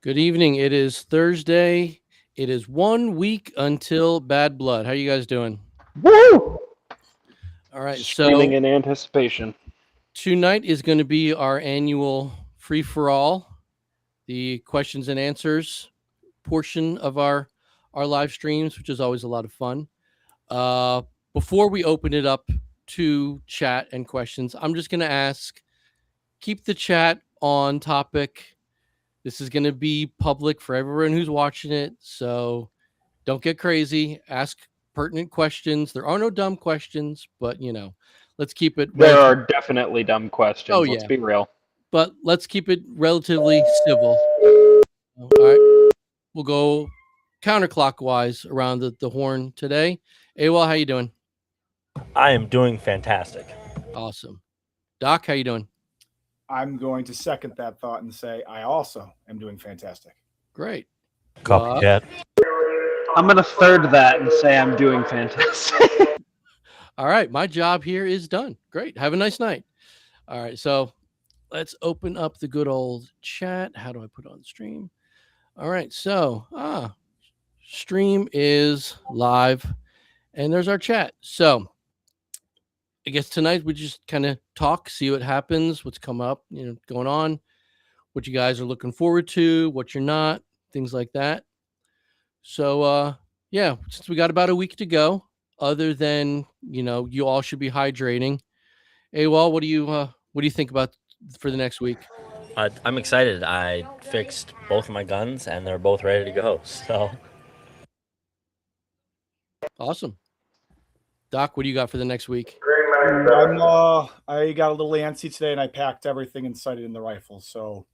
Good evening. It is Thursday. It is 1 week until Bad Blood. How you guys doing? Woo! All right. Screaming So in anticipation. tonight is going to be our annual free for all, the questions and answers portion of our live streams, which is always a lot of fun. Uh, Before we open it up to chat and questions, I'm just going to ask, keep the chat on topic. This is going to be public for everyone who's watching it. So don't get crazy. Ask pertinent questions. There are no dumb questions, but let's keep it There relative. are definitely dumb Oh questions. Let's yeah, be real. but let's keep it relatively civil. All right, we'll go counterclockwise around the horn today. AWOL, how you doing? I am doing fantastic. Awesome. Doc, how you doing? I'm going to second that thought and say I also am doing fantastic. Great. Copycat. I'm going to third that and say I'm doing fantastic. All right, my job here is done. Great. Have a nice night. All right, so let's open up the good old chat. How do I put on stream? All right, so stream is live, and there's our chat. So I guess tonight we just kind of talk, see what happens, what's come up, going on, what you guys are looking forward to, what you're not, things like that. So yeah, since we got about a week to go, other than you all should be hydrating. AWOL, what do you think about for the next week? I'm excited. I fixed both of my guns, and they're both ready to go. So Awesome. Doc, what do you got for the next week? I got a little antsy today, and I packed everything and sighted in the rifle, so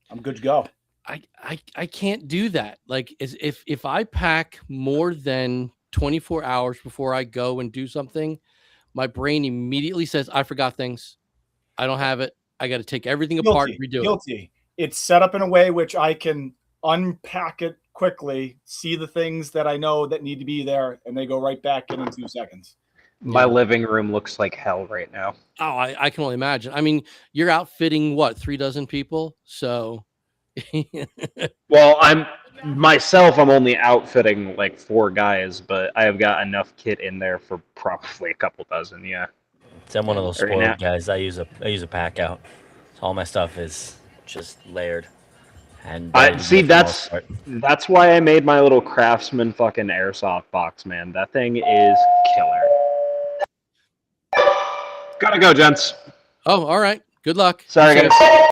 I'm good to go. I can't do that. Like, if I pack more than 24 hours before I go and do something, my brain immediately says I forgot things. I don't have it. I got to take everything apart, redo it. Guilty. It's set up in a way which I can unpack it quickly, see the things that I know that need to be there, and they go right back in 2 seconds. My living room looks like hell right now. Oh, I can only imagine. I mean, you're outfitting what, 3 dozen people? So Well, I'm only outfitting like 4 guys, but I have got enough kit in there for probably a couple dozen. Yeah. I'm one of those Right now. spoiled guys. I use a pack out. So all my stuff is just layered. And See, that's why I made my little Craftsman fucking airsoft box, man. That thing is killer. Gotta go, gents. Oh, all right. Good luck. Sorry, guys. All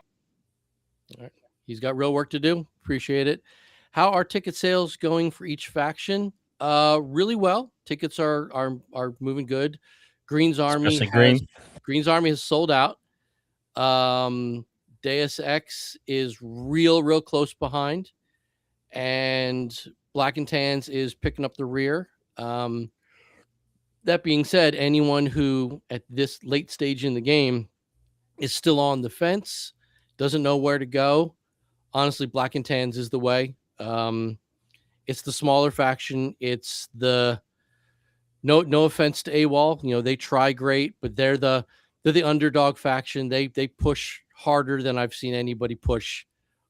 right. He's got real work to do. Appreciate it. How are ticket sales going for each faction? Really well. Tickets are moving good. Green's Army has sold out. Deus Ex is real close behind, and Black and Tans is picking up the rear. That being said, anyone who at this late stage in the game is still on the fence, doesn't know where to go, honestly, Black and Tans is the way. It's the smaller faction. It's the no offense to AWOL, they try great, but they're the underdog faction. They push harder than I've seen anybody push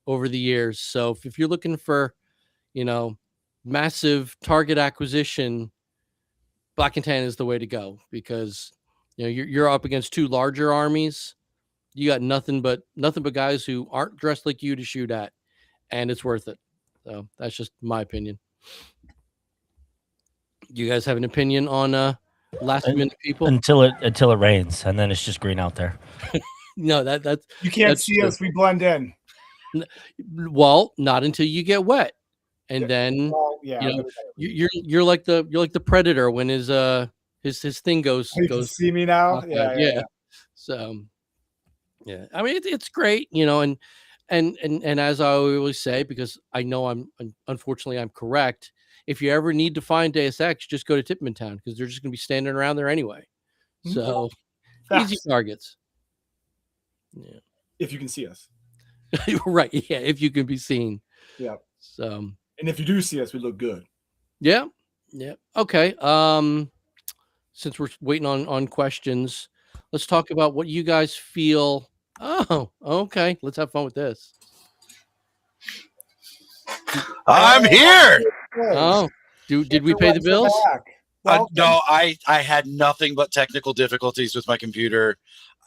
over the years. So if you're looking for, massive target acquisition, Black and Tan is the way to go, because you're up against 2 larger armies. You got nothing but guys who aren't dressed like you to shoot at, and it's worth it. So that's just my opinion. You guys have an opinion on last minute people? Until it rains, and then it's just green out there. No, that's You can't that's see true. us. We blend in. Well, not until you get wet, and then Well, yeah. you're like the predator when his thing goes. You can see me now. Yeah. So yeah, I mean it's great, and as I always say, because I know unfortunately I'm correct. If you ever need to find Deus Ex, just go to Tipman Town, because they're just going to be standing around there anyway. So easy targets. Yeah. If you can see us. Right. Yeah. If you can be seen. Yeah. So. And if you do see us, we look good. Yeah. Yeah. Okay. Since we're waiting on questions, let's talk about what you guys feel. Oh, okay. Let's have fun with this. I'm here. Oh, did we pay the bills? No, I had nothing but technical difficulties with my computer.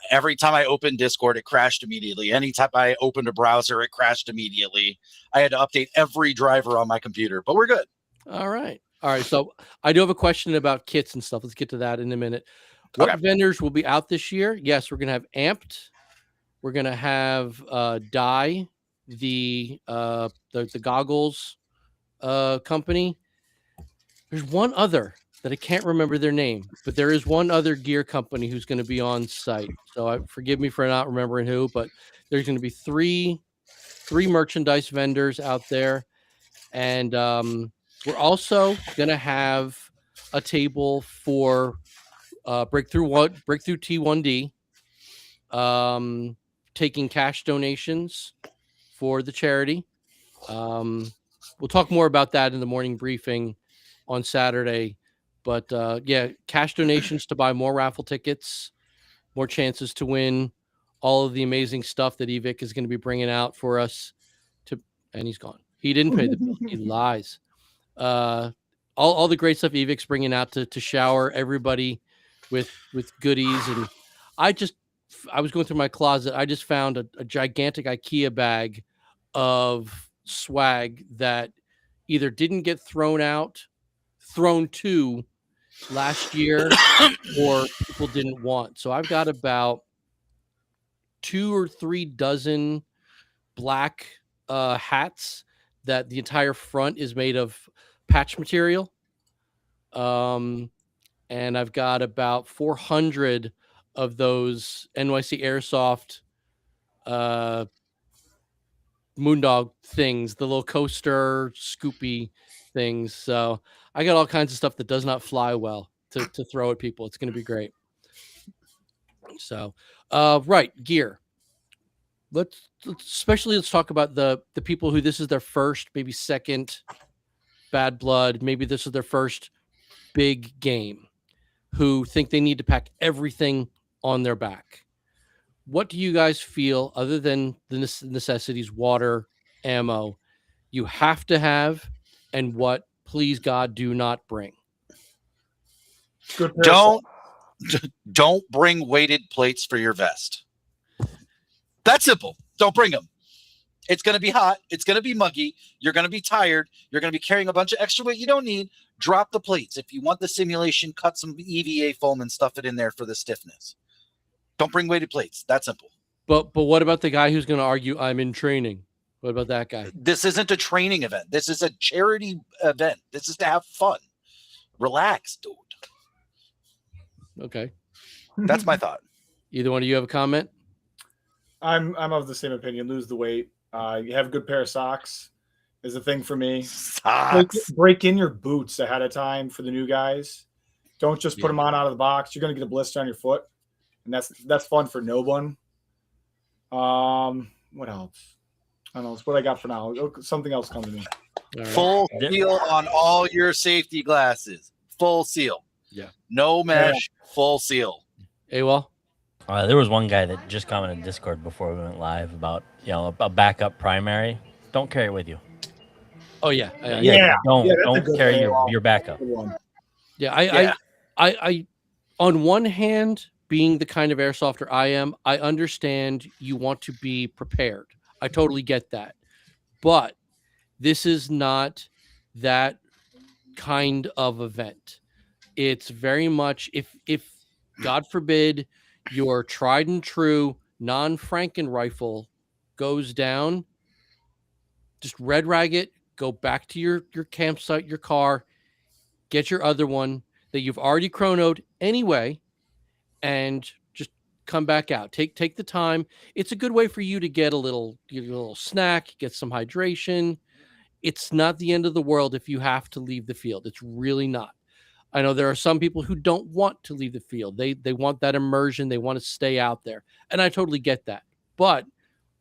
Every time I opened Discord, it crashed immediately. Anytime I opened a browser, it crashed immediately. I had to update every driver on my computer, but we're good. All right. So I do have a question about kits and stuff. Let's get to that in a minute. What vendors will be out this year? Yes, we're gonna have Amped. We're gonna have Dye, the goggles company. There's one other that I can't remember their name, but there is one other gear company who's going to be on site. So forgive me for not remembering who, but there's going to be three merchandise vendors out there, and we're also going to have a table for Breakthrough T1D, taking cash donations for the charity. We'll talk more about that in the morning briefing on Saturday. But cash donations to buy more raffle tickets, more chances to win all of the amazing stuff that Evic is going to be bringing out for us. And he's gone. He didn't pay the bill. He lies. All the great stuff Evic's bringing out to shower everybody with goodies. And I was going through my closet. I just found a gigantic IKEA bag of swag that either didn't get thrown to last year or people didn't want. So I've got about 2 or 3 dozen black hats that the entire front is made of patch material. And I've got about 400 of those NYC Airsoft Moondog things, the little coaster Scoopy things. So I got all kinds of stuff that does not fly well to throw at people. It's going to be great. So, gear. Let's talk about the people who this is their first, maybe second Bad Blood. Maybe this is their first big game, who think they need to pack everything on their back. What do you guys feel, other than the necessities, water, ammo, you have to have, and what, please God, do not bring? Don't bring weighted plates for your vest. That's simple. Don't bring them. It's going to be hot. It's going to be muggy. You're going to be tired. You're going to be carrying a bunch of extra weight you don't need. Drop the plates. If you want the simulation, cut some EVA foam and stuff it in there for the stiffness. Don't bring weighted plates. That simple. But what about the guy who's going to argue I'm in training? What about that guy? This isn't a training event. This is a charity event. This is to have fun. Relax, dude. Okay. That's my thought. Either one of you have a comment? I'm of the same opinion. Lose the weight. You have a good pair of socks is a thing for me. Socks. Break in your boots ahead of time for the new guys. Don't just put them on out of the box. You're going to get a blister on your foot, and that's fun for no one. What else? I don't know. That's what I got for now. Something else come to me. Right. Full seal on all your safety glasses. Full seal. Yeah. No mesh. Full seal. AWOL? There was one guy that just commented in Discord before we went live about a backup primary. Don't carry it with you. Oh yeah. Don't carry your backup. Yeah. I on one hand, being the kind of airsofter I am, I understand you want to be prepared. I totally get that. But this is not that kind of event. It's very much, if God forbid your tried and true non-Franken rifle goes down, just red rag it, go back to your campsite, your car, get your other one that you've already chronoed anyway, and just come back out. Take the time. It's a good way for you to get a little snack, get some hydration. It's not the end of the world if you have to leave the field. It's really not. I know there are some people who don't want to leave the field. They want that immersion. They want to stay out there. And I totally get that. But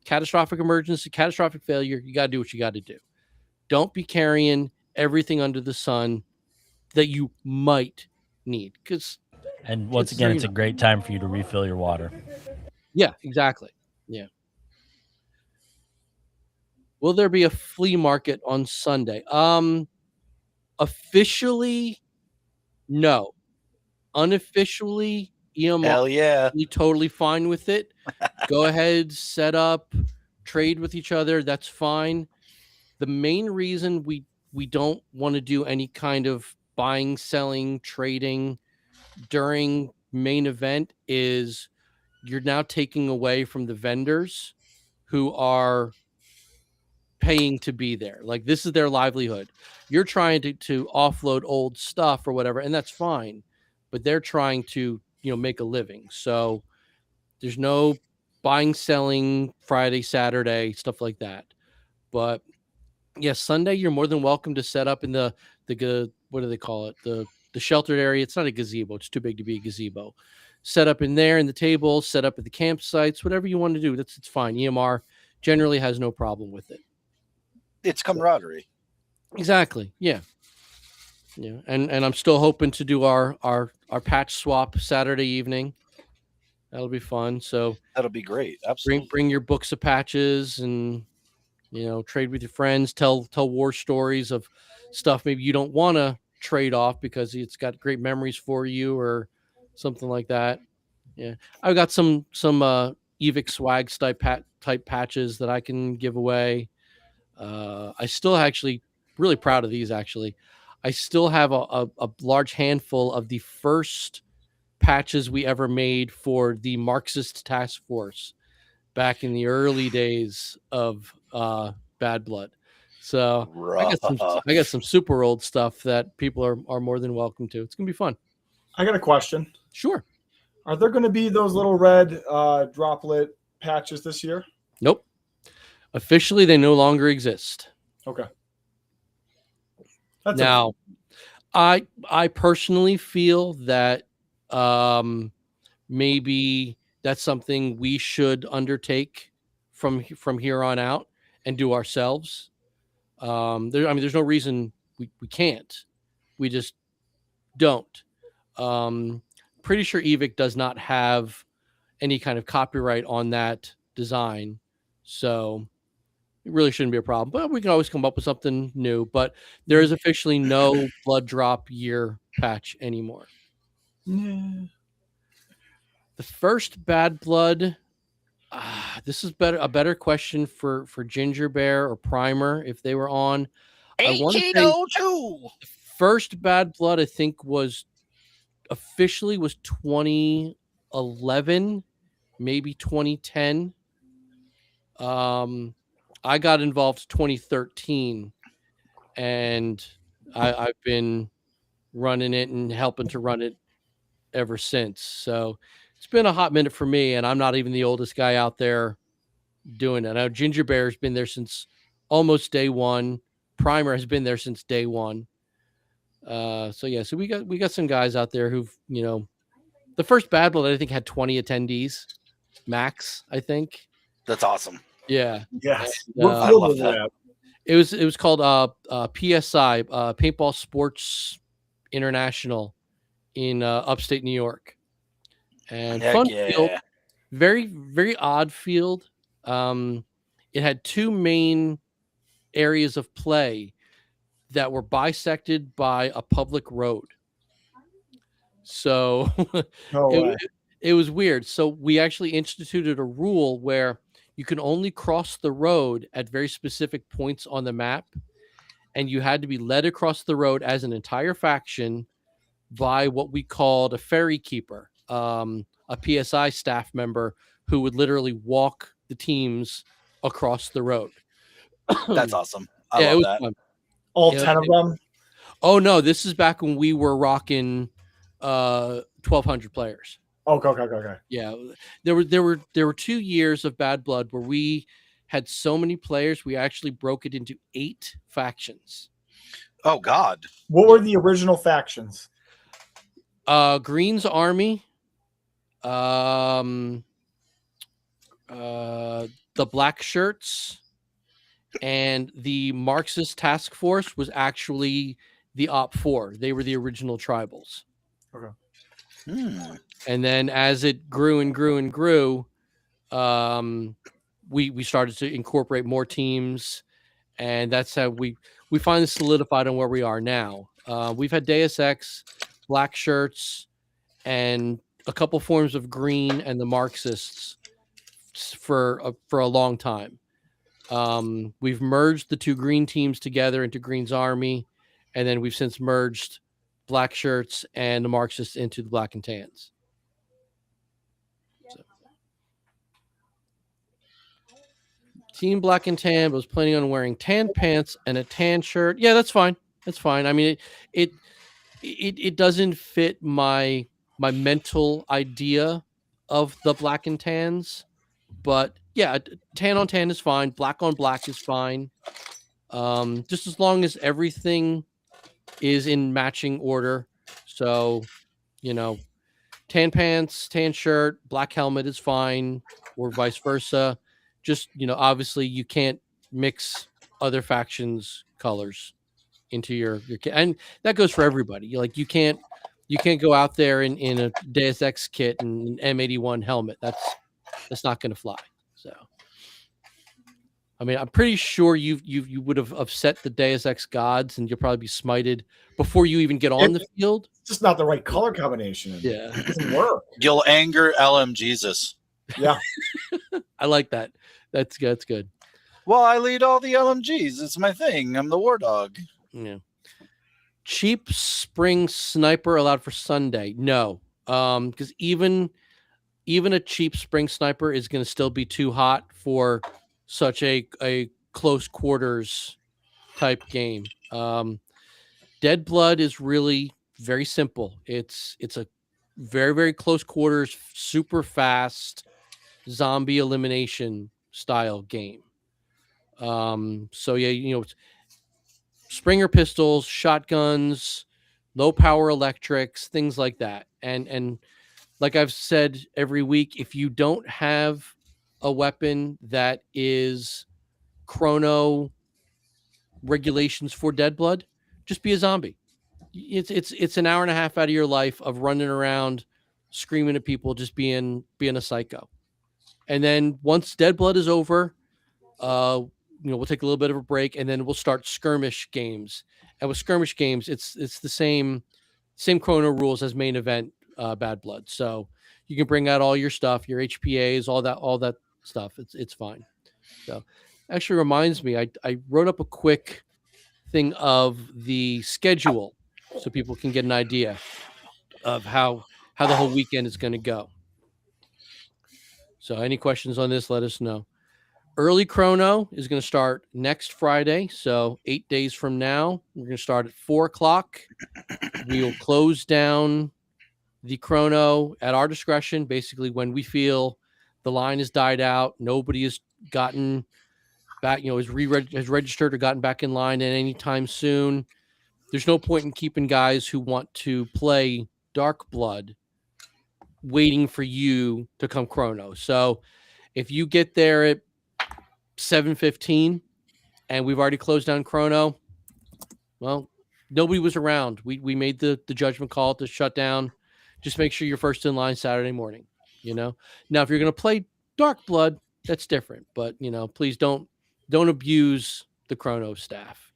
catastrophic emergency, catastrophic failure, you got to do what you got to do. Don't be carrying everything under the sun that you might need. And once again, it's a great time for you to refill your water. Yeah, exactly. Yeah. Will there be a flea market on Sunday? Officially, no. Unofficially, EMR Hell yeah. is totally fine with it. Go ahead, set up, trade with each other. That's fine. The main reason we don't want to do any kind of buying, selling, trading during main event is you're now taking away from the vendors who are paying to be there. Like, this is their livelihood. You're trying to offload old stuff or whatever, and that's fine, but they're trying to, make a living. So there's no buying, selling Friday, Saturday, stuff like that. But yes, Sunday you're more than welcome to set up in the what do they call it? The sheltered area. It's not a gazebo. It's too big to be a gazebo. Set up in there in the tables, set up at the campsites, whatever you want to do. It's fine. EMR generally has no problem with it. It's camaraderie. Exactly. Yeah. Yeah. And I'm still hoping to do our patch swap Saturday evening. That'll be fun. So That'll be great. Absolutely. bring your books of patches and trade with your friends, tell war stories of stuff maybe you don't want to trade off because it's got great memories for you or something like that. Yeah. I've got some Evic swag type patches that I can give away. I still actually really proud of these. Actually, I still have a large handful of the first patches we ever made for the Marxist Task Force back in the early days of Bad Blood. So I got some super old stuff that people are more than welcome to. It's gonna be fun. I got a question. Sure. Are there going to be those little red droplet patches this year? Nope. Officially, they no longer exist. Okay. That's Now, I personally feel that maybe that's something we should undertake from here on out and do ourselves. There's no reason we can't. We just don't. Pretty sure Evic does not have any kind of copyright on that design, so it really shouldn't be a problem. But we can always come up with something new. But there is officially no blood drop year patch anymore. Yeah. The first Bad Blood. This is a better question for Ginger Bear or Primer if they were on. I want to say 1802. first Bad Blood I think was officially was 2011, maybe 2010. I got involved 2013, and I've been running it and helping to run it ever since. So it's been a hot minute for me, and I'm not even the oldest guy out there doing it. I know Ginger Bear's been there since almost day one. Primer has been there since day one. So we got some guys out there who've, the first Bad Blood I think had 20 attendees max, I think. That's awesome. Yeah. Yes. And, I love that. It was called PSI, Paintball Sports International in upstate New York. And Heck fun yeah. field, very, very odd field. It had two main areas of play that were bisected by a public road. So it was weird. So we actually instituted a rule where you can only cross the road at very specific points on the map, and you had to be led across the road as an entire faction by what we called a ferry keeper, a PSI staff member who would literally walk the teams across the road. That's awesome. I it love was that. fun. All Yeah, 10 of them? Oh no, this is back when we were rocking 1,200 players. Okay. Yeah, there were 2 years of Bad Blood where we had so many players we actually broke it into 8 factions. Oh God. What were the original factions? Green's Army, the Black Shirts, and the Marxist Task Force was actually the Op 4. They were the original tribals. Okay. And then as it grew and grew and grew, we started to incorporate more teams and that's how we finally solidified on where we are now. We've had Deus Ex, black shirts, and a couple forms of green and the Marxists for a long time. We've merged the two green teams together into Green's Army, and then we've since merged black shirts and the Marxists into the black and tans. So. Team black and tan was planning on wearing tan pants and a tan shirt. Yeah, that's fine. That's fine. I mean, it doesn't fit my mental idea of the black and tans, but yeah, tan on tan is fine. Black on black is fine. Just as long as everything is in matching order. So, tan pants, tan shirt, black helmet is fine, or vice versa. Just, obviously you can't mix other factions' colors into your and that goes for everybody. Like you can't go out there in a Deus Ex kit and an M81 helmet. That's not going to fly. So, I mean, I'm pretty sure you would have upset the Deus Ex gods, and you'll probably be smited before you even get on the field. It's just not the right color combination. Yeah, It doesn't work. You'll anger LM Jesus. Yeah. I like that. That's good. That's good. Well, I lead all the LMGs. It's my thing. I'm the war dog. Yeah. Cheap spring sniper allowed for Sunday? No, because even a cheap spring sniper is going to still be too hot for such a close quarters type game. Dead Blood is really very simple. It's a very, very close quarters, super fast zombie elimination style game. So yeah, Springer pistols, shotguns, low power electrics, things like that. And like I've said every week, if you don't have a weapon that is chrono regulations for Dead Blood, just be a zombie. It's an hour and a half out of your life of running around screaming at people, just being a psycho. And then once Dead Blood is over, we'll take a little bit of a break, and then we'll start skirmish games. And with skirmish games, it's the same chrono rules as main event Bad Blood. So you can bring out all your stuff, your HPAs, all that stuff. It's fine. So actually reminds me, I wrote up a quick thing of the schedule so people can get an idea of how the whole weekend is going to go. So any questions on this, let us know. Early chrono is going to start next Friday. So 8 days from now, we're going to start at 4:00. We will close down the chrono at our discretion. Basically, when we feel the line has died out, nobody has gotten back, has registered or gotten back in line at any time soon. There's no point in keeping guys who want to play Dark Blood waiting for you to come chrono. So if you get there at 7:15 and we've already closed down chrono, well, nobody was around. We made the judgment call to shut down. Just make sure you're first in line Saturday morning. Now if you're going to play Dark Blood, that's different, but please don't abuse the chrono staff.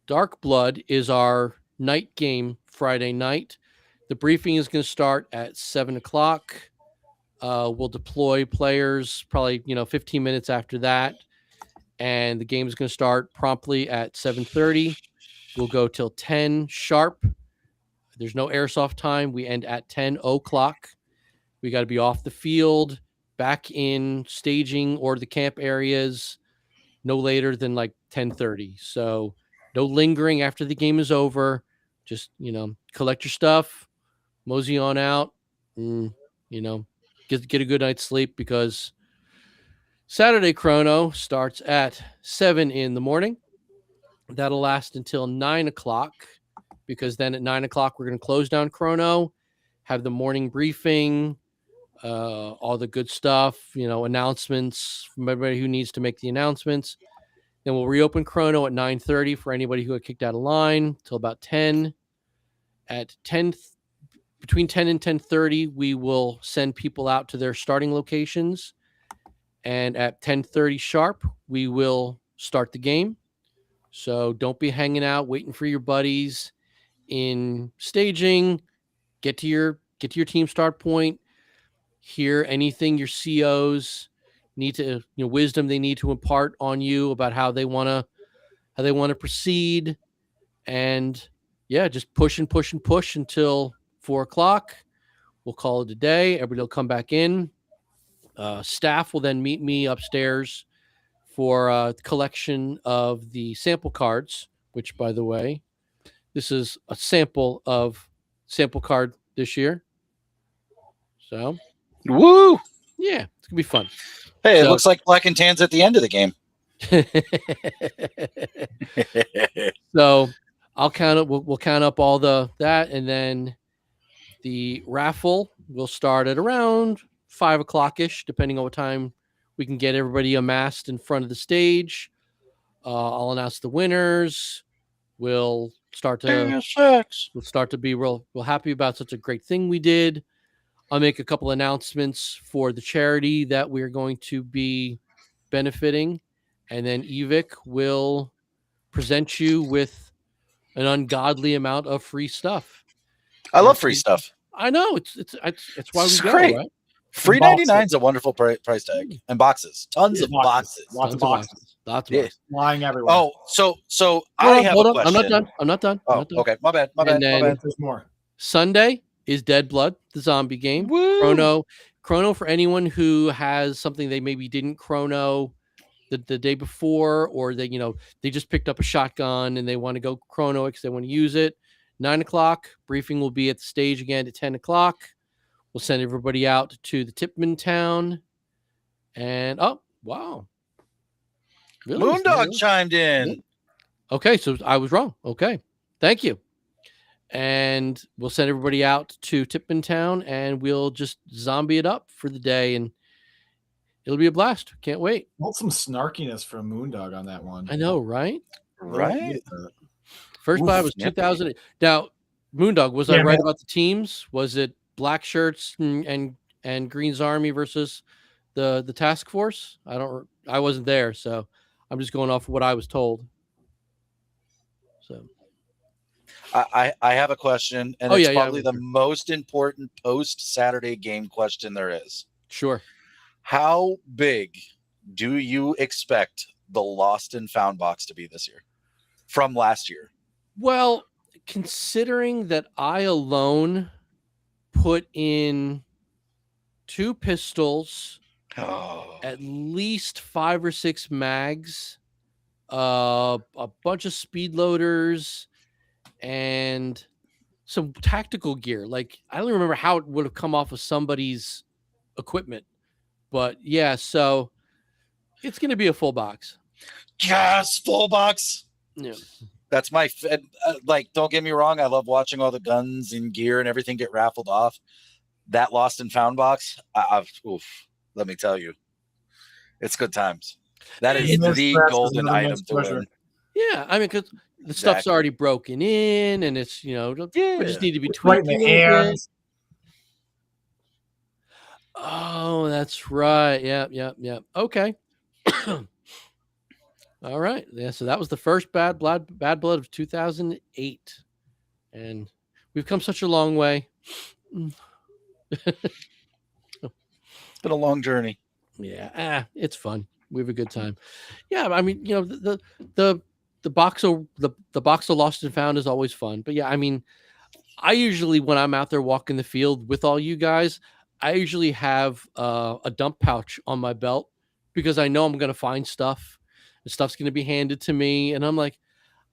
Dark Blood is our night game Friday night. The briefing is going to start at 7:00. We'll deploy players probably 15 minutes after that, and the game is going to start promptly at 7:30. We'll go till 10 sharp. There's no airsoft time. We end at 10:00. We got to be off the field, back in staging or the camp areas no later than like 10:30. So no lingering after the game is over. Just collect your stuff, mosey on out, and get a good night's sleep, because Saturday chrono starts at 7 a.m. That'll last until 9:00, because then at 9:00 we're going to close down chrono, have the morning briefing, all the good stuff, announcements from everybody who needs to make the announcements. Then we'll reopen chrono at 9:30 for anybody who got kicked out of line till about 10. At 10, between 10 and 10:30, we will send people out to their starting locations. And at 10:30 sharp, we will start the game. So don't be hanging out waiting for your buddies in staging. Get to your team start point. Hear anything your COs need to, wisdom they need to impart on you about how they want to proceed. And yeah, just push and push and push until 4:00. We'll call it a day. Everybody will come back in. Staff will then meet me upstairs for a collection of the sample cards, which, by the way, this is a sample card this year. So, Woo! yeah, it's going to be fun. Hey, it So- looks like black and tans at the end of the game. So I'll count up. We'll count up all that, and then the raffle will start at around 5:00 ish, depending on what time we can get everybody amassed in front of the stage. I'll announce the winners. We'll start to be real happy about such a great thing we did. I'll make a couple announcements for the charity that we're going to be benefiting, and then Evic will present you with an ungodly amount of free stuff. I love free stuff. I know it's why we It's go, great. right? Free Boxes. 99 is a wonderful price tag, and boxes, tons of boxes. Lots Tons of boxes. Lots of Yeah. boxes. Flying everywhere. Oh, so Hold I on, have hold a on. question. I'm not done. I'm not done. Oh, okay. My bad. My And bad. then- There's more. Sunday is Dead Blood, the zombie game. Woo! Chrono for anyone who has something they maybe didn't chrono the day before, or they just picked up a shotgun and they want to go chrono because they want to use it. 9:00 briefing will be at the stage again at 10:00. We'll send everybody out to the Tipman town. And oh wow, really? Moondog chimed in. Okay, so I was wrong. Okay, thank you. And we'll send everybody out to Tipman Town, and we'll just zombie it up for the day, and it'll be a blast. Can't wait. Want some snarkiness from Moondog on that one. I know, right? Right? First Oof, buy was nippy. 2000. Now, Moondog, was I Yeah, right man. about the teams? Was it Black Shirts and Green's Army versus the task force? I wasn't there, so I'm just going off of what I was told. So I have a question, and Oh, it's yeah, yeah, probably the most important post-Saturday game question there is. sure. How big do you expect the Lost and Found box to be this year from last year? Well, considering that I alone put in 2 pistols, Oh, at least 5 or 6 mags, a bunch of speed loaders, and some tactical gear. Like, I don't remember how it would have come off of somebody's equipment, but yeah, so it's going to be a full box. yes, full box. Yeah. That's my like. Don't get me wrong. I love watching all the guns and gear and everything get raffled off. That Lost and Found box. Let me tell you, it's good times. That is Immense the stress is golden another item immense to pleasure. win. Yeah, I mean, because the stuff's Exactly. already broken in, and it's we just need to be It's right in tweaked a the little bit. hands. Oh, that's right. Yep. Okay. All right. Yeah. So that was the first Bad Blood of 2008, and we've come such a long way. It's been a long journey. Yeah. It's fun. We have a good time. Yeah. I mean, the box of the box of Lost and Found is always fun. But yeah, I mean, I usually, when I'm out there walking the field with all you guys, I usually have a dump pouch on my belt because I know I'm going to find stuff. The stuff's going to be handed to me. And I'm like,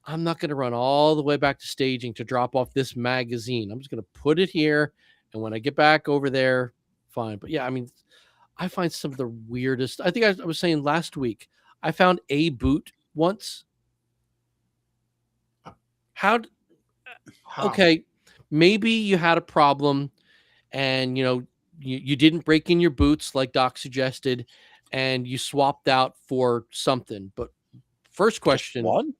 I'm not going to run all the way back to staging to drop off this magazine. I'm just going to put it here. And when I get back over there, fine. But yeah, I mean, I find some of the weirdest. I think I was saying last week, I found a boot once. Okay, maybe you had a problem and you didn't break in your boots like Doc suggested and you swapped out for something. But first question, One?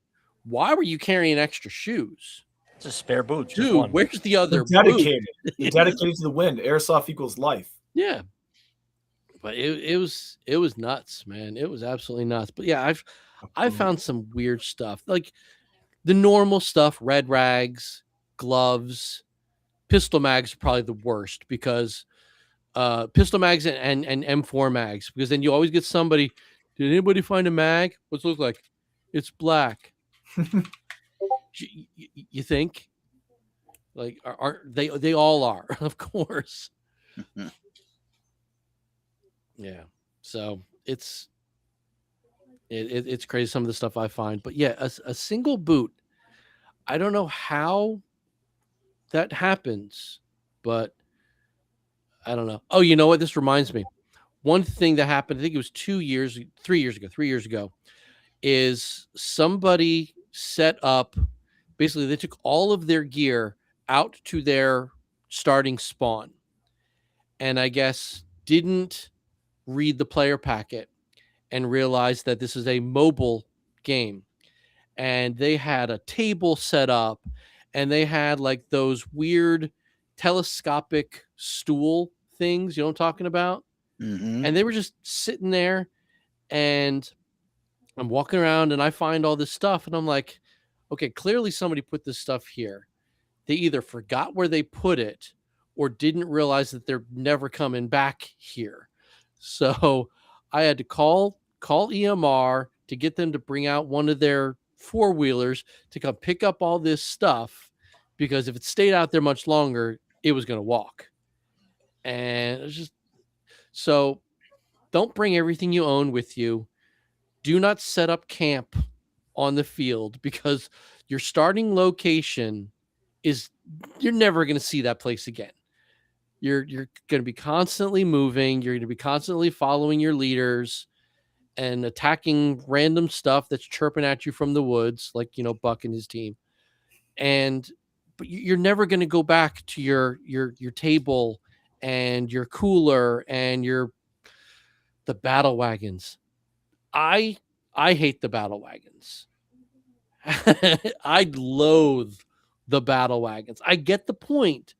why were you carrying extra shoes? It's a spare boot. just Dude, one. where's the other They're boot? dedicated. They're dedicated to the wind. Airsoft equals life. Yeah. but it was nuts, man. It was absolutely nuts. But yeah, I've found some weird stuff, like the normal stuff, red rags, gloves, pistol mags are probably the worst because pistol mags and M4 mags, because then you always get somebody, did anybody find a mag? What's it look like? It's black. You think? Like are they all are, of course. Yeah. So it's crazy some of the stuff I find. But yeah, a single boot, I don't know how that happens, but I don't know. Oh, you know what? This reminds me. One thing that happened, I think it was 3 years ago, is somebody set up, basically they took all of their gear out to their starting spawn and I guess didn't read the player packet and realized that this is a mobile game. And they had a table set up and they had like those weird telescopic stool things, you know what I'm talking about? Mhm. And they were just sitting there and I'm walking around and I find all this stuff and I'm like, okay, clearly somebody put this stuff here. They either forgot where they put it or didn't realize that they're never coming back here. So I had to call EMR to get them to bring out one of their four-wheelers to come pick up all this stuff, because if it stayed out there much longer, it was going to walk. And it's just, so don't bring everything you own with you. Do not set up camp on the field, because your starting location is, you're never going to see that place again. You're going to be constantly moving. You're going to be constantly following your leaders and attacking random stuff that's chirping at you from the woods, like, you know, Buck and his team. But you're never going to go back to your table and your cooler and the battle wagons. I hate the battle wagons. I loathe the battle wagons. I get the point,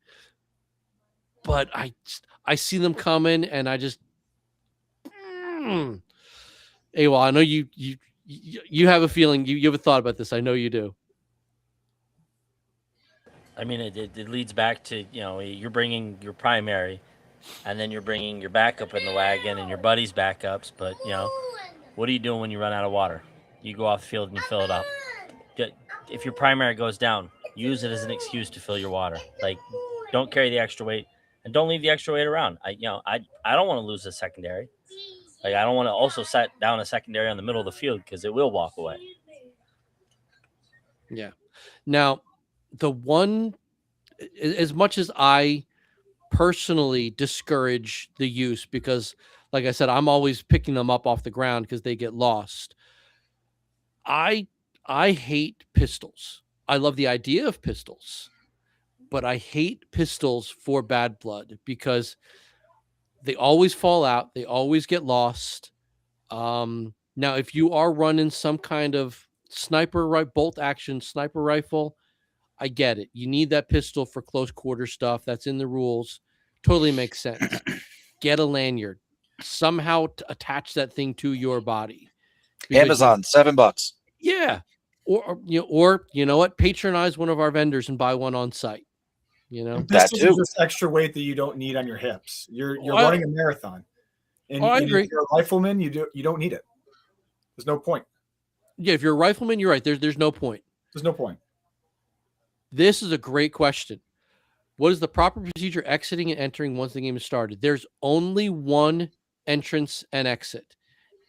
but I see them coming and I just Hey, well, I know you have a feeling, you have a thought about this. I know you do. I mean, it leads back to, you know, you're bringing your primary, and then you're bringing your backup in the wagon and your buddy's backups. But, you know, what are you doing when you run out of water? You go off the field and you fill it up. If your primary goes down, use it as an excuse to fill your water. Like, don't carry the extra weight and don't leave the extra weight around. I don't want to lose a secondary. Like, I don't want to also set down a secondary on the middle of the field because it will walk away. Yeah. Now, the one, as much as I personally discourage the use, because like I said, I'm always picking them up off the ground because they get lost. I hate pistols. I love the idea of pistols, but I hate pistols for Bad Blood because they always fall out. They always get lost. Now, if you are running some kind of bolt action sniper rifle, I get it. You need that pistol for close quarter stuff. That's in the rules. Totally makes sense. Get a lanyard. Somehow attach that thing to your body. Amazon, $7. Yeah. Or you know what? Patronize one of our vendors and buy one on site. You know, That pistols too. are just extra weight that you don't need on your hips. You're Oh, I- running a marathon, and, Oh, I and agree. if you're a rifleman, you don't need it. There's no point. yeah, if you're a rifleman, you're right. There's no point. There's no point. This is a great question. What is the proper procedure exiting and entering once the game is started? There's only one entrance and exit.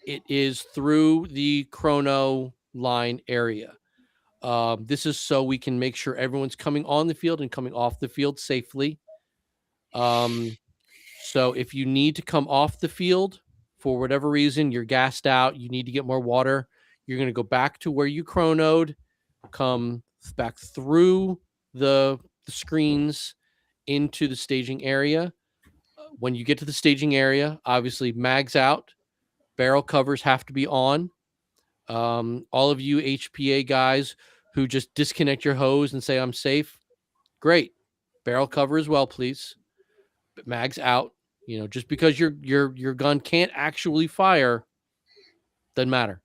It is through the chrono line area. This is so we can make sure everyone's coming on the field and coming off the field safely. So if you need to come off the field for whatever reason, you're gassed out, you need to get more water, you're going to go back to where you chronoed, come back through the screens into the staging area. When you get to the staging area, obviously mags out, barrel covers have to be on. All of you HPA guys who just disconnect your hose and say I'm safe, great. Barrel cover as well, please. But mags out. Just because your gun can't actually fire doesn't matter.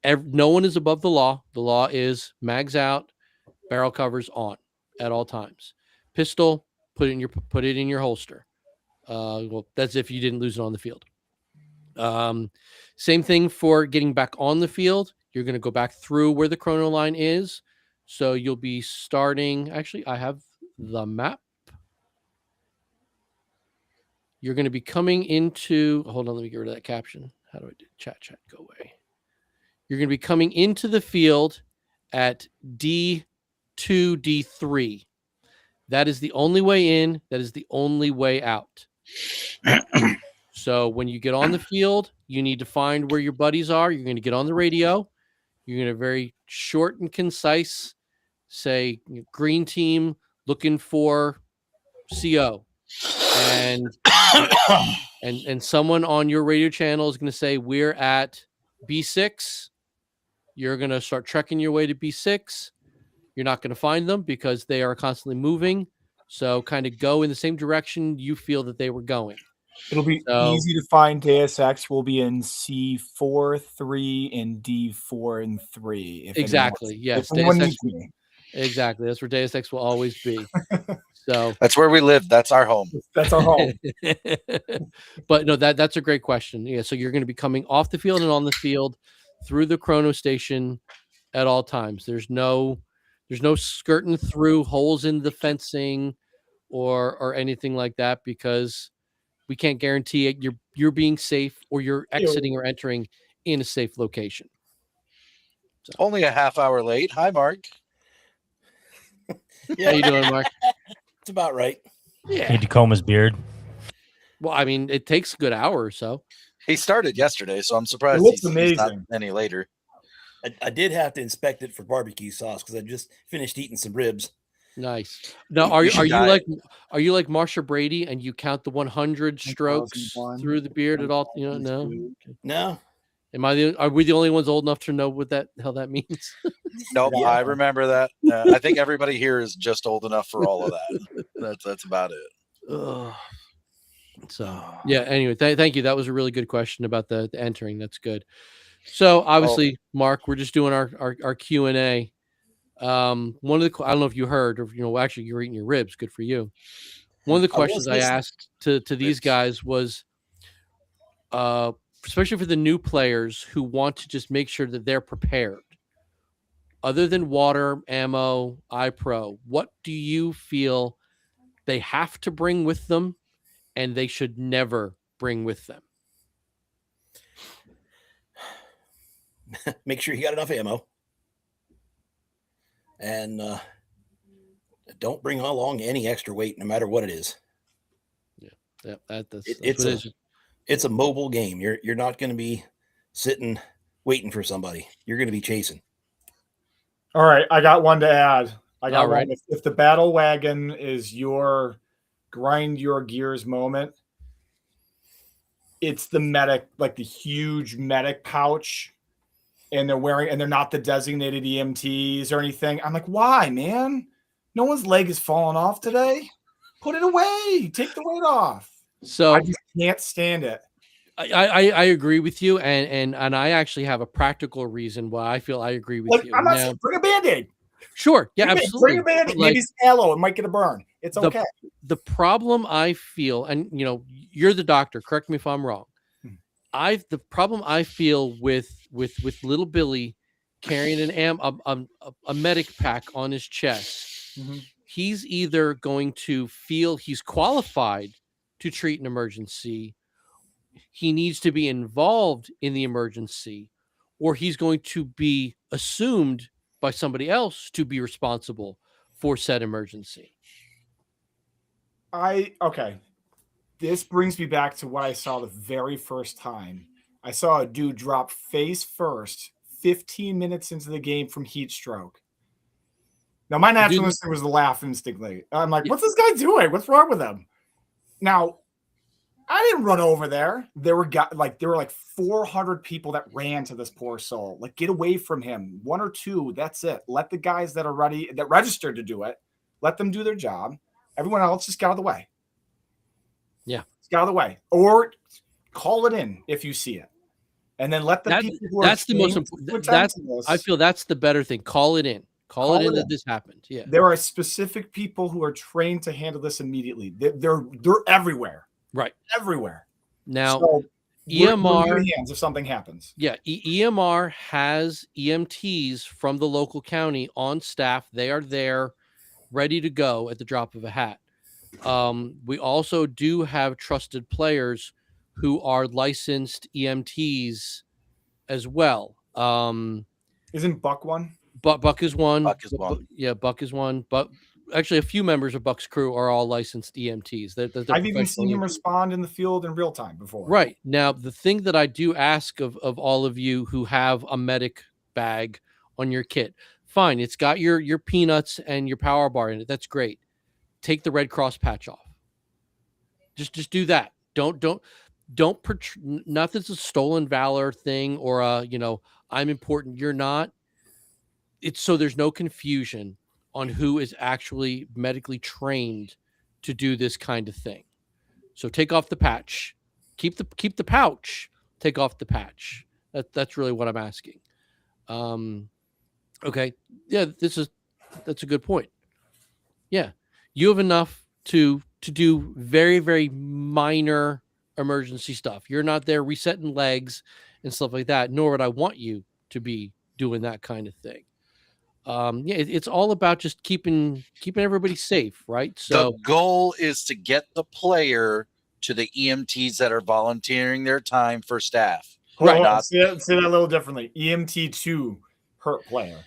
No one is above the law. The law is mags out, barrel covers on at all times. Pistol, put it in your holster. Well, that's if you didn't lose it on the field. Same thing for getting back on the field. You're going to go back through where the chrono line is. So you'll be starting. Actually, I have the map. You're going to be coming into. Hold on, let me get rid of that caption. How do I do chat? Go away. You're going to be coming into the field at D2, D3. That is the only way in. That is the only way out. So when you get on the field, you need to find where your buddies are. You're going to get on the radio. You're going to very short and concise say, green team looking for CO. And someone on your radio channel is going to say, we're at B6. You're going to start trekking your way to B6. You're not going to find them because they are constantly moving. So kind of go in the same direction you feel that they were going. It'll be easy to find. Deus Ex will be in C4, 3, and D4 and 3. Exactly. Yes. Exactly. That's where Deus Ex will always be. So that's where we live. That's our home. That's our home. But no, that's a great question. Yeah. So you're going to be coming off the field and on the field through the chrono station at all times. There's no skirting through holes in the fencing or anything like that, because we can't guarantee it. You're being safe, or you're exiting or entering in a safe location. So. Only a half hour late. Hi, Mark. How you doing, Mark? It's about right. Yeah. Need to comb his beard. Well, I mean, it takes a good hour or so. He started yesterday, so I'm surprised he's not any later. I did have to inspect it for barbecue sauce because I just finished eating some ribs. Nice. Now, are you like Marsha Brady and you count the 100 strokes through the beard at all? No. Are we the only ones old enough to know what the hell that means? Nope, yeah. I remember that. I think everybody here is just old enough for all of that. That's about it. So yeah. Anyway, thank you. That was a really good question about the entering. That's good. So obviously, Mark, we're just doing our Q&A. One of the I don't know if you heard, or actually you're eating your ribs. Good for you. One of the questions I asked to these guys was, especially for the new players who want to just make sure that they're prepared. Other than water, ammo, iPro, what do you feel they have to bring with them and they should never bring with them? Make sure you got enough ammo. And don't bring along any extra weight, no matter what it is. Yeah, that's it's a mobile game. You're not going to be sitting waiting for somebody. You're going to be chasing. All right, I got one to add. I got one. Right. If the battle wagon is your grind your gears moment, it's the medic, like the huge medic pouch, and they're not the designated EMTs or anything. I'm like, why, man? No one's leg is falling off today. Put it away. Take the weight off. So I just can't stand it. I agree with you, and I actually have a practical reason why I feel I agree with you. I'm not saying bring a Band-Aid. Sure, yeah, absolutely. Bring a Band-Aid. Maybe it's aloe. It might get a burn. It's okay. The problem I feel, and you're the doctor. Correct me if I'm wrong. The problem I feel with little Billy carrying a medic pack on his chest, he's either going to feel he's qualified to treat an emergency, he needs to be involved in the emergency, or he's going to be assumed by somebody else to be responsible for said emergency. Okay. This brings me back to what I saw the very first time. I saw a dude drop face first 15 minutes into the game from heat stroke. Now, my natural instinct was to laugh instantly. I'm like, what's this guy doing? What's wrong with him? Now, I didn't run over there. There were like 400 people that ran to this poor soul. Like, get away from him. One or two, that's it. Let the guys that are ready, that registered to do it, let them do their job. Everyone else just get out of the way. Yeah. Get out of the way, or call it in if you see it, and then let the people who that's are the most trained important. to attend That's to this, I feel that's the better thing. Call it in. Call it in that this happened. Yeah. there are specific people who are trained to handle this immediately. They're everywhere. Right. Everywhere. Now, So we're in EMR good hands if something happens. Yeah, EMR has EMTs from the local county on staff. They are there, ready to go at the drop of a hat. We also do have trusted players who are licensed EMTs as well. Isn't Buck one? Buck is one. Buck is one. Yeah, Buck is one. But actually, a few members of Buck's crew are all licensed EMTs. They're I've even seen him professional EMTs. respond in the field in real time before. Right. Now, the thing that I do ask of all of you who have a medic bag on your kit, fine, it's got your peanuts and your power bar in it. That's great. Take the Red Cross patch off. Just do that. Don't not that it's a stolen valor thing or I'm important, you're not. It's so there's no confusion on who is actually medically trained to do this kind of thing. So take off the patch. Keep the pouch. Take off the patch. That's really what I'm asking. Okay. Yeah, that's a good point. Yeah. You have enough to do very, very minor emergency stuff. You're not there resetting legs and stuff like that, nor would I want you to be doing that kind of thing. It's all about just keeping everybody safe, right? So the goal is to get the player to the EMTs that are volunteering their time for staff. Right. Not- Say that a little differently. EMT2 hurt player.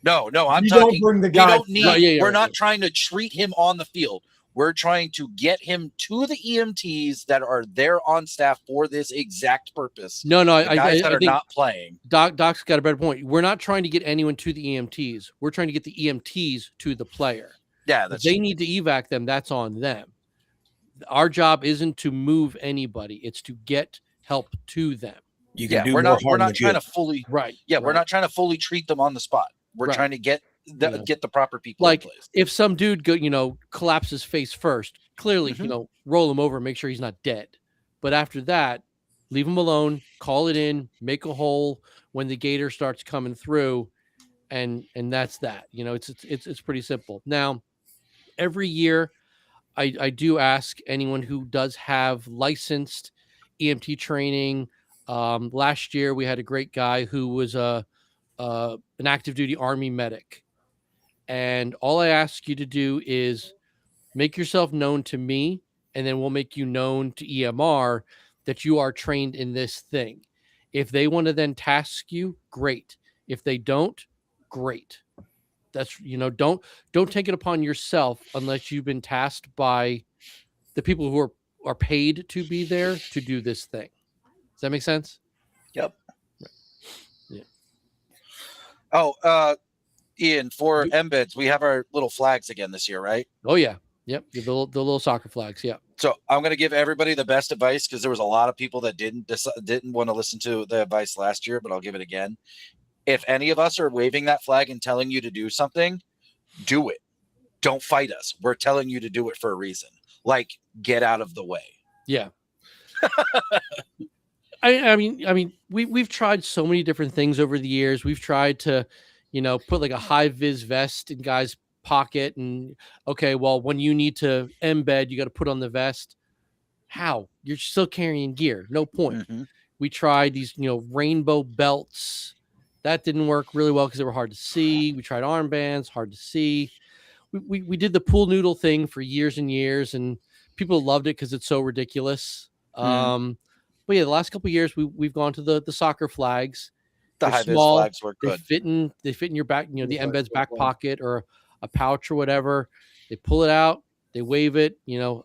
No, I'm You talking. don't bring the We guy. don't need. We're right. not trying to treat him on the field. We're trying to get him to the EMTs that are there on staff for this exact purpose. no, The guys that I are think not playing. Doc's got a better point. We're not trying to get anyone to the EMTs. We're trying to get the EMTs to the player. Yeah, If that's they need to evac them, that's on them. Our job isn't to move anybody; it's to get help to them. You can yeah. do We're more not. We're harm not than trying good. to fully. Right. Yeah, we're right. not trying to fully treat them on the spot. We're Right. trying to get Yeah. get the proper people Like in place. if some dude collapses face first, clearly Mhm. roll him over, make sure he's not dead. But after that, leave him alone, call it in, make a hole when the gator starts coming through, and that's that. It's pretty simple. Now, every year, I do ask anyone who does have licensed EMT training. Last year we had a great guy who was an active duty Army medic, and all I ask you to do is make yourself known to me, and then we'll make you known to EMR that you are trained in this thing. If they want to then task you, great. If they don't, great. That's don't take it upon yourself unless you've been tasked by the people who are paid to be there to do this thing. Does that make sense? Yep. Right. Yeah. Oh, Ian, for embeds, we have our little flags again this year, right? Oh yeah. Yep. The little soccer flags. Yeah. So I'm going to give everybody the best advice because there was a lot of people that didn't want to listen to the advice last year, but I'll give it again. If any of us are waving that flag and telling you to do something, do it. Don't fight us. We're telling you to do it for a reason. Like, get out of the way. Yeah. I mean, we've tried so many different things over the years. We've tried to, put like a high vis vest in guys' pocket, and okay, well, when you need to embed, you got to put on the vest. How? You're still carrying gear. No point. Mm-hmm. We tried these, rainbow belts. That didn't work really well because they were hard to see. We tried armbands, hard to see. We did the pool noodle thing for years and years, and people loved it because it's so ridiculous. But yeah, the last couple of years we've gone to the soccer flags. The They're high vis small. flags work They good. fit in your back, the Looks like embed's back football. pocket or a pouch or whatever. They pull it out, they wave it.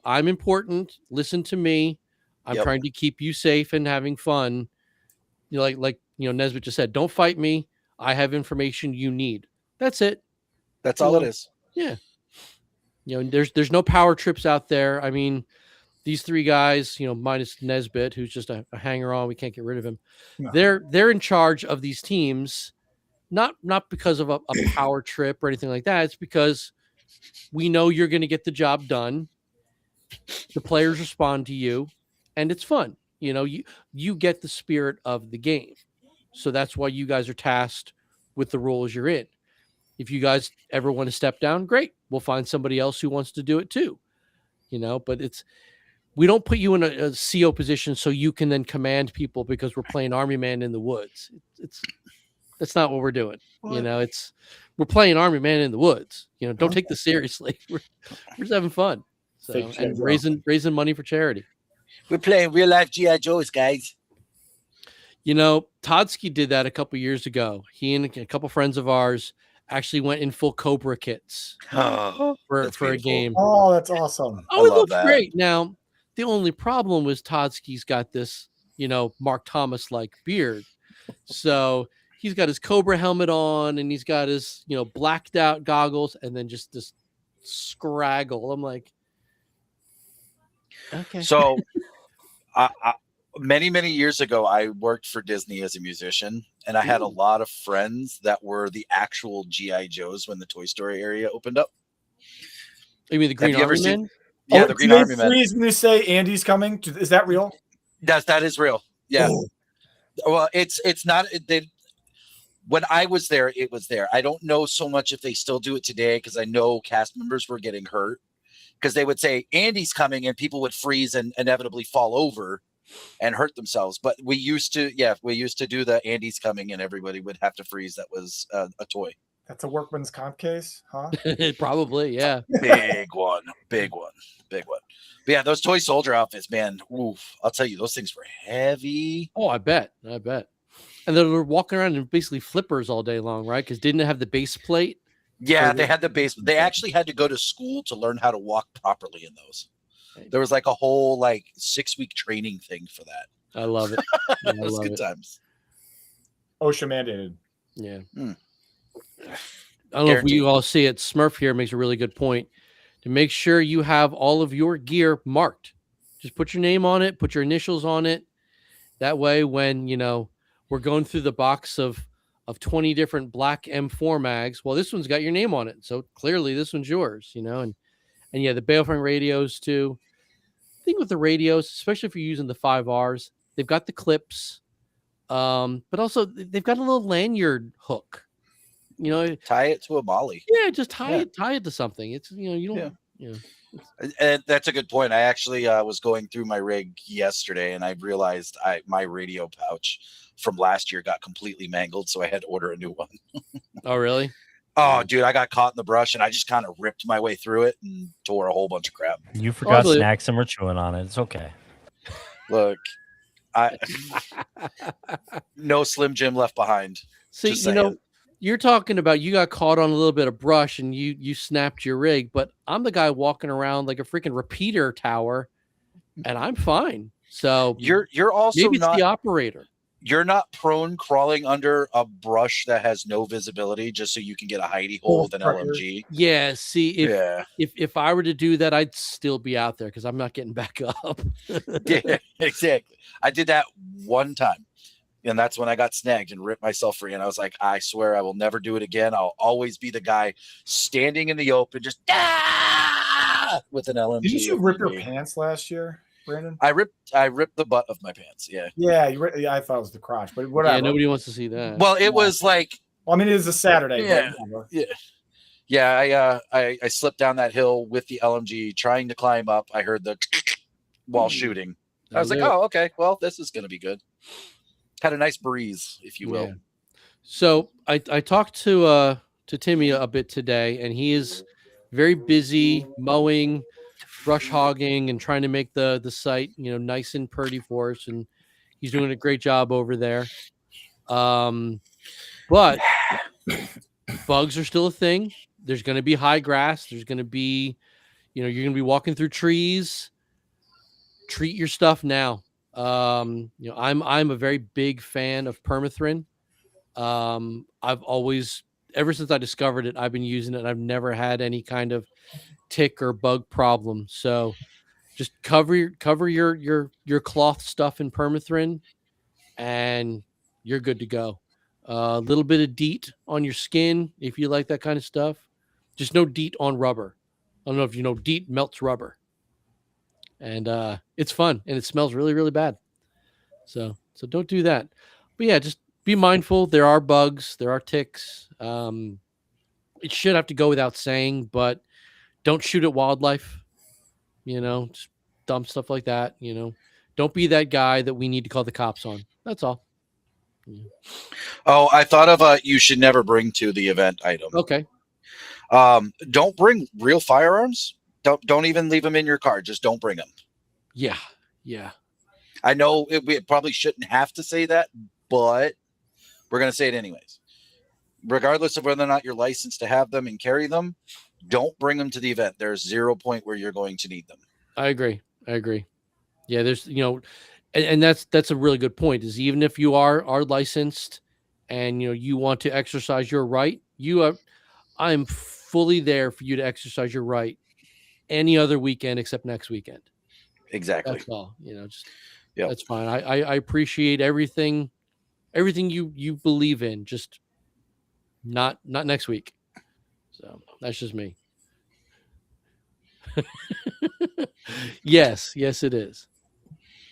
I'm important. Listen to me. I'm Yep. trying to keep you safe and having fun. Like Nesbitt just said, don't fight me. I have information you need. That's it. That's all it is. Yeah. There's no power trips out there. I mean, these three guys, minus Nesbitt, who's just a hanger on, we can't get rid of him. No. They're in charge of these teams, not because of a power trip or anything like that. It's because we know you're going to get the job done, the players respond to you, and it's fun. You know, you get the spirit of the game. So that's why you guys are tasked with the roles you're in. If you guys ever want to step down, great. We'll find somebody else who wants to do it too. You know, but we don't put you in a CO position so you can then command people because we're playing Army Man in the woods. That's not what we're doing. You know, we're playing Army Man in the woods. You know, don't take this seriously. We're just having fun. So and raising money for charity. We're playing real life G.I. Joes, guys. You know, Todsky did that a couple years ago. He and a couple friends of ours actually went in full Cobra kits Oh, for that's a beautiful. game. Oh, that's awesome. Oh, it love looks that. great. Now, the only problem was Todsky's got this, you know, Mark Thomas like beard. So he's got his Cobra helmet on and he's got his, you know, blacked out goggles and then just this scraggle. I'm like, okay. So, many years ago, I worked for Disney as a musician, and I had a lot of friends that were the actual GI Joes when the Toy Story area opened up. You mean the Green Have you ever Army seen- Men? Yeah, Oh, the do Green they Army Men. freeze when you say Andy's coming? Is that real? That is real. Yeah. Oh. Well, it's not. When I was there, it was there. I don't know so much if they still do it today because I know cast members were getting hurt because they would say Andy's coming and people would freeze and inevitably fall over and hurt themselves. But we used to do the Andy's coming and everybody would have to freeze. That was a toy. That's a workman's comp case, huh? Probably, yeah. Big one. But yeah, those toy soldier outfits, man. Oof, I'll tell you, those things were heavy. Oh, I bet. And they're walking around in basically flippers all day long, right? Because didn't it have the base plate? Yeah, Or they had the base. They actually had to go to school to learn how to walk properly in those. Right. There was like a whole 6-week training thing for that. I love it. It was good times. OSHA mandated. Yeah. Mm. I don't know if Guaranteed. you all see it. Smurf here makes a really good point. To make sure you have all of your gear marked. Just put your name on it, put your initials on it. That way, when, you know, we're going through the box of 20 different black M4 mags, well, this one's got your name on it. So clearly this one's yours, you know, and yeah, the Balefront radios too. The thing with the radios, especially if you're using the 5Rs, they've got the clips, but also they've got a little lanyard hook. You know, Tie it to a molly. yeah, just tie Yeah. it to something. It's, you know, you don't, you know. And that's a good point. I actually was going through my rig yesterday and I realized my radio pouch from last year got completely mangled. So I had to order a new one. Oh, really? Oh, dude, I got caught in the brush and I just kind of ripped my way through it and tore a whole bunch of crap. You forgot Probably- snacks and we're chewing on it. It's okay. Look, no Slim Jim left behind. See, Just you know, saying. you're talking about you got caught on a little bit of brush and you snapped your rig, but I'm the guy walking around like a freaking repeater tower, and I'm fine. So You're also maybe it's not the operator. you're not prone crawling under a brush that has no visibility just so you can get a hidey hole with an Full pressure. LMG. Yeah. See, Yeah. if I were to do that, I'd still be out there because I'm not getting back up. Yeah, exactly. I did that one time. And that's when I got snagged and ripped myself free. And I was like, I swear I will never do it again. I'll always be the guy standing in the open, just with an LMG. Didn't you over rip your me. pants last year, Brandon? I ripped the butt of my pants. Yeah. Yeah, yeah, I thought it was the crotch, but whatever. Yeah, nobody wants to see that. Well, it was like, Well, I mean, it is a Saturday. Yeah. But whatever. I slipped down that hill with the LMG trying to climb up. I heard the while shooting. I was like, That'll do it. oh, okay. Well, this is going to be good. Had a nice breeze, if you will. Yeah. So I talked to Timmy a bit today, and he is very busy mowing, brush hogging, and trying to make the site, you know, nice and pretty for us. And he's doing a great job over there. But bugs are still a thing. There's going to be high grass. There's going to be, you know, you're going to be walking through trees. Treat your stuff now. You know, I'm a very big fan of permethrin. I've always, ever since I discovered it, I've been using it. And I've never had any kind of tick or bug problem. So just cover your cloth stuff in permethrin, and you're good to go. A little bit of DEET on your skin if you like that kind of stuff. Just no DEET on rubber. I don't know if you know DEET melts rubber. and it's fun and it smells really, really bad. So don't do that. But yeah, just be mindful. There are bugs, there are ticks. It should have to go without saying, but don't shoot at wildlife. Just dumb stuff like that. Don't be that guy that we need to call the cops on. That's all. Oh, I thought of a you should never bring to the event item. Okay. Don't bring real firearms. Don't even leave them in your car. Just don't bring them. Yeah. I know we probably shouldn't have to say that, but we're going to say it anyways. Regardless of whether or not you're licensed to have them and carry them, don't bring them to the event. There's 0 point where you're going to need them. I agree. Yeah, there's and that's a really good point. Is even if you are licensed and you want to exercise your right, I'm fully there for you to exercise your right any other weekend except next weekend. Exactly. That's all. Just Yep. That's fine. I appreciate everything you believe in. Just not next week. So that's just me. Yes, it is.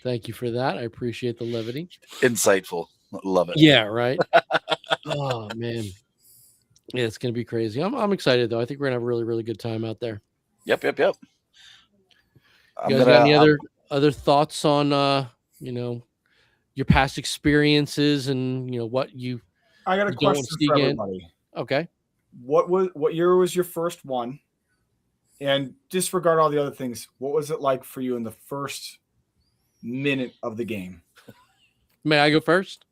Thank you for that. I appreciate the levity. Insightful. Love it. Yeah, right. Oh man. Yeah, it's gonna be crazy. I'm excited though. I think we're gonna have a really, really good time out there. Yep. You guys got any other thoughts on your past experiences and what you I got a You don't want question to see for again? everybody. okay. What year was your first one? And disregard all the other things. What was it like for you in the first minute of the game? May I go first?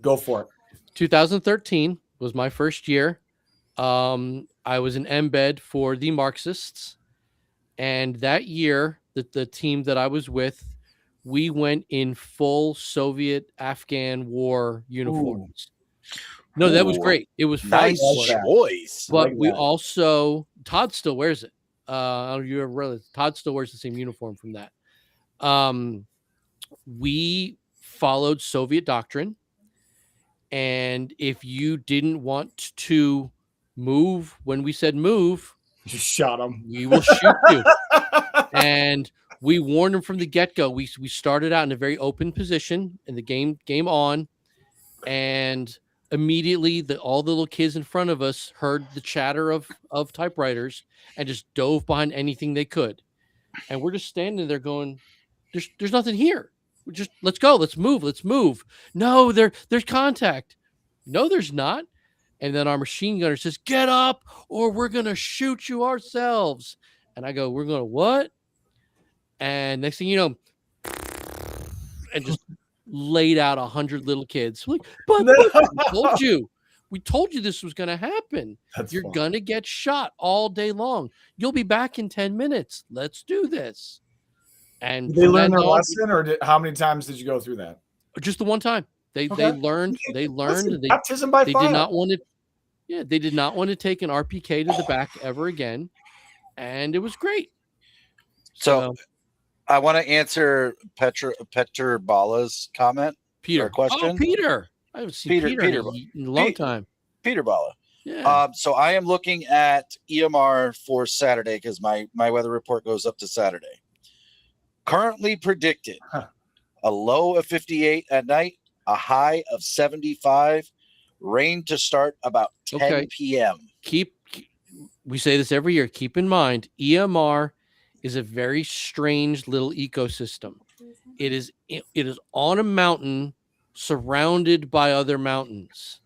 Go for it. 2013 was my first year. I was an embed for the Marxists, and that year, the team that I was with, we went in full Soviet Afghan war uniforms. No, that was Ooh, great. It was fun. Nice Like that. choice. But like we that. also, Todd still wears it. I don't know if you ever realized Todd still wears the same uniform from that. We followed Soviet doctrine, and if you didn't want to move when we said move, You shot him. we will shoot you. And we warned them from the get-go. We started out in a very open position in the game on, and immediately all the little kids in front of us heard the chatter of typewriters and just dove behind anything they could. And we're just standing there going, there's nothing here. Let's go, let's move. No, there's contact. No, there's not. And then our machine gunner says, get up or we're gonna shoot you ourselves. And I go, we're gonna what? And next thing you know, and just laid out 100 little kids. Like, but we told you this was going to happen. That's You're fun. going to get shot all day long. You'll be back in 10 minutes. Let's do this. And Did they from learn then their on, lesson, or how many times did you go through that? just the one time. They Okay. learned. They learned. Listen, They baptism by fire. did not want to. Yeah, they did not want to take an RPK to the back ever again, and it was great. So I want to answer Petr Bala's comment. Peter, question? Oh, Peter, I haven't seen Peter- Peter, in a long Pete. time. Peter Bala. Yeah. So I am looking at EMR for Saturday because my weather report goes up to Saturday. Currently predicted a low of 58 at night, a high of 75, rain to start about 10 Okay. p.m. We say this every year. Keep in mind, EMR is a very strange little ecosystem. It is on a mountain surrounded by other mountains.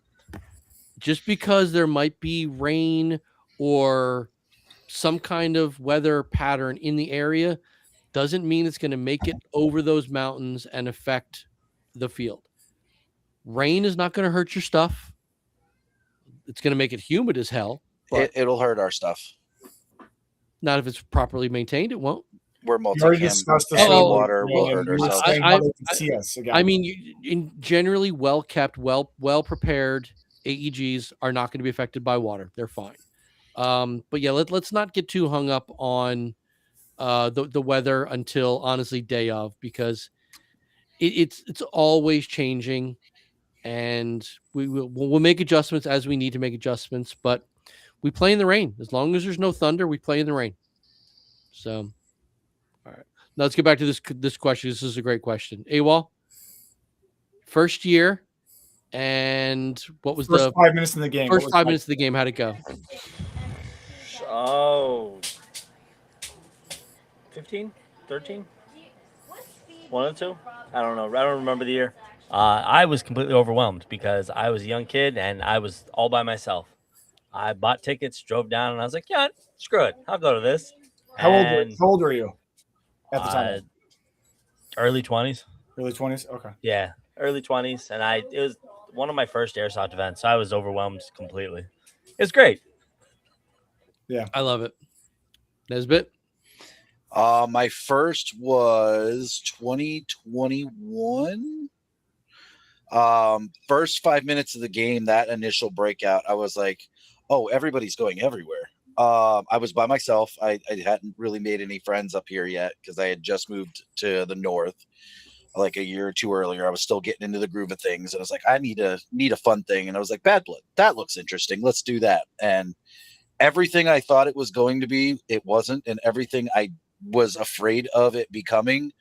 Just because there might be rain or some kind of weather pattern in the area doesn't mean it's going to make it over those mountains and affect the field. Rain is not going to hurt your stuff. It's going to make it humid as hell. But It'll hurt our stuff. not if it's properly maintained, it won't. We're You already multi-cam. discussed this. Any Oh, water will and hurt you were ourselves. saying how they can see us again. I mean, in generally well kept, well prepared AEGs are not going to be affected by water. They're fine. But yeah, let's not get too hung up on the weather until honestly day of, because it's always changing, and we'll make adjustments as we need to make adjustments. But we play in the rain as long as there's no thunder. We play in the rain. So, all right, Now let's get back to this question. This is a great question. AWOL, first year, and what was First the 5 minutes in the game. first 5 minutes of the game? How'd it go? Oh, 15, 13, one of the two. I don't know. I don't remember the year. I was completely overwhelmed because I was a young kid and I was all by myself. I bought tickets, drove down, and I was like, "Yeah, screw it, I'll go to this." How And, old were you at the time? Early 20s. Early 20s? Okay. Yeah, early 20s, and it was one of my first airsoft events, so I was overwhelmed completely. It was great. I love it. Nesbit. My first was 2021. First 5 minutes of the game, that initial breakout, I was like, oh, everybody's going everywhere. I was by myself. I hadn't really made any friends up here yet because I had just moved to the north like a year or two earlier. I was still getting into the groove of things, and I was like, I need a fun thing. And I was like, Bad Blood, that looks interesting. Let's do that. And everything I thought it was going to be, it wasn't. And everything I was afraid of it becoming,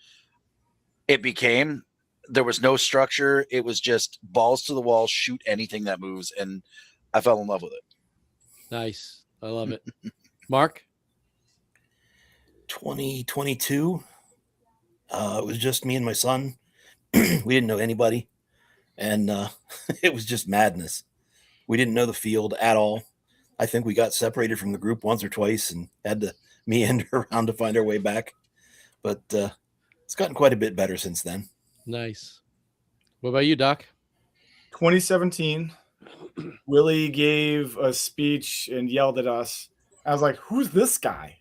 it became. There was no structure. It was just balls to the wall, shoot anything that moves. And I fell in love with it. Nice. I love it. Mark. 2022. It was just me and my son. We didn't know anybody, and it was just madness. We didn't know the field at all. I think we got separated from the group once or twice and had to meander around to find our way back. But it's gotten quite a bit better since then. Nice. What about you, Doc? 2017, Willie gave a speech and yelled at us. I was like, who's this guy?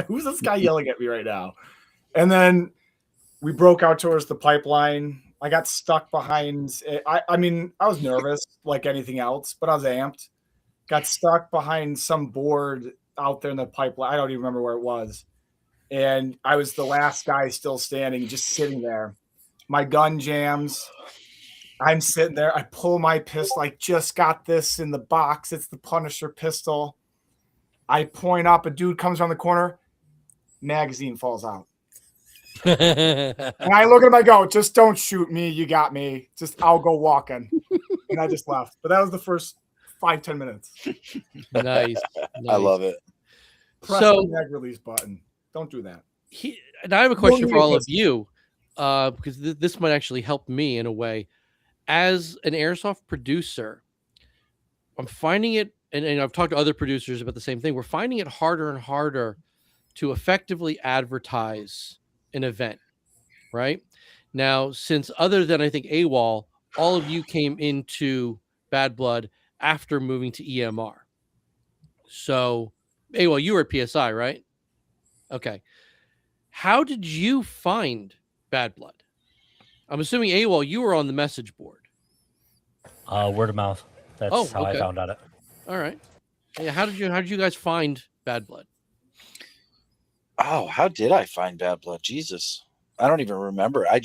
Who's this guy yelling at me right now? And then we broke out towards the pipeline. I got stuck behind. I mean, I was nervous like anything else, but I was amped. Got stuck behind some board out there in the pipeline. I don't even remember where it was. And I was the last guy still standing, just sitting there. My gun jams. I'm sitting there. I pull my pistol. I just got this in the box. It's the Punisher pistol. I point up. A dude comes around the corner. Magazine falls out. And I look at him. I go, just don't shoot me. You got me. Just I'll go walking. And I just left. But that was the first 5-10 minutes. Nice. I love it. Press So- the mag release button. Don't do that. And I have a question need for a all of pistol. you, because this might actually help me in a way. As an airsoft producer, I'm finding it, and I've talked to other producers about the same thing. We're finding it harder and harder to effectively advertise an event, right? Now, since other than I think AWOL, all of you came into Bad Blood after moving to EMR. So, AWOL, you were at PSI, right? Okay. How did you find Bad Blood? I'm assuming AWOL, you were on the message board. Word of mouth. That's how I okay. found out it. All right. Yeah, how did you guys find Bad Blood? Oh, how did I find Bad Blood? Jesus. I don't even remember. I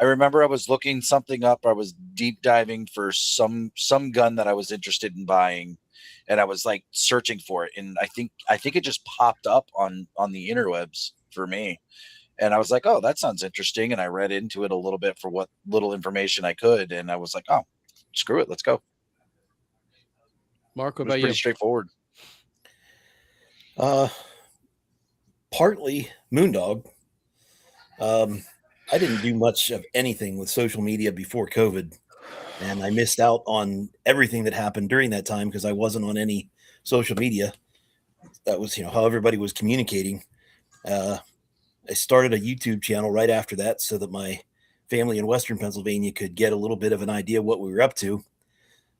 remember I was looking something up. I was deep diving for some gun that I was interested in buying, and I was like searching for it. And I think it just popped up on the interwebs for me. And I was like, oh, that sounds interesting. And I read into it a little bit for what little information I could. And I was like, oh, screw it. Let's go. Mark, what It was about pretty you? straightforward. Partly Moondog. I didn't do much of anything with social media before COVID, and I missed out on everything that happened during that time because I wasn't on any social media. That was, how everybody was communicating. I started a YouTube channel right after that so that my family in Western Pennsylvania could get a little bit of an idea what we were up to,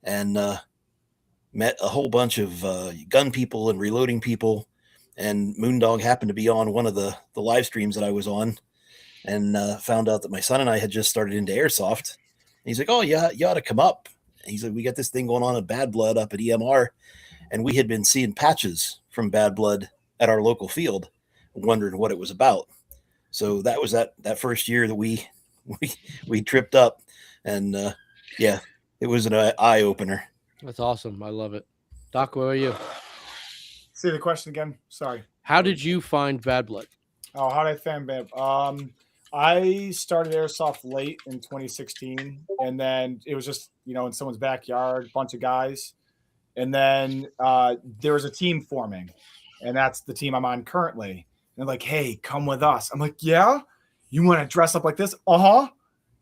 and met a whole bunch of gun people and reloading people. And Moondog happened to be on one of the live streams that I was on, and found out that my son and I had just started into airsoft. And he's like, oh, yeah, you ought to come up. And he's like, we got this thing going on at Bad Blood up at EMR. And we had been seeing patches from Bad Blood at our local field, wondering what it was about. So that was that first year that we tripped up. And yeah, it was an eye opener. That's awesome. I love it. Doc, what about you? Say the question again. Sorry. How did you find Bad Blood? Oh, how did I fan Bad? I started airsoft late in 2016, and then it was just in someone's backyard, bunch of guys, and then there was a team forming, and that's the team I'm on currently. And they're like, "Hey, come with us." I'm like, "Yeah, you want to dress up like this?"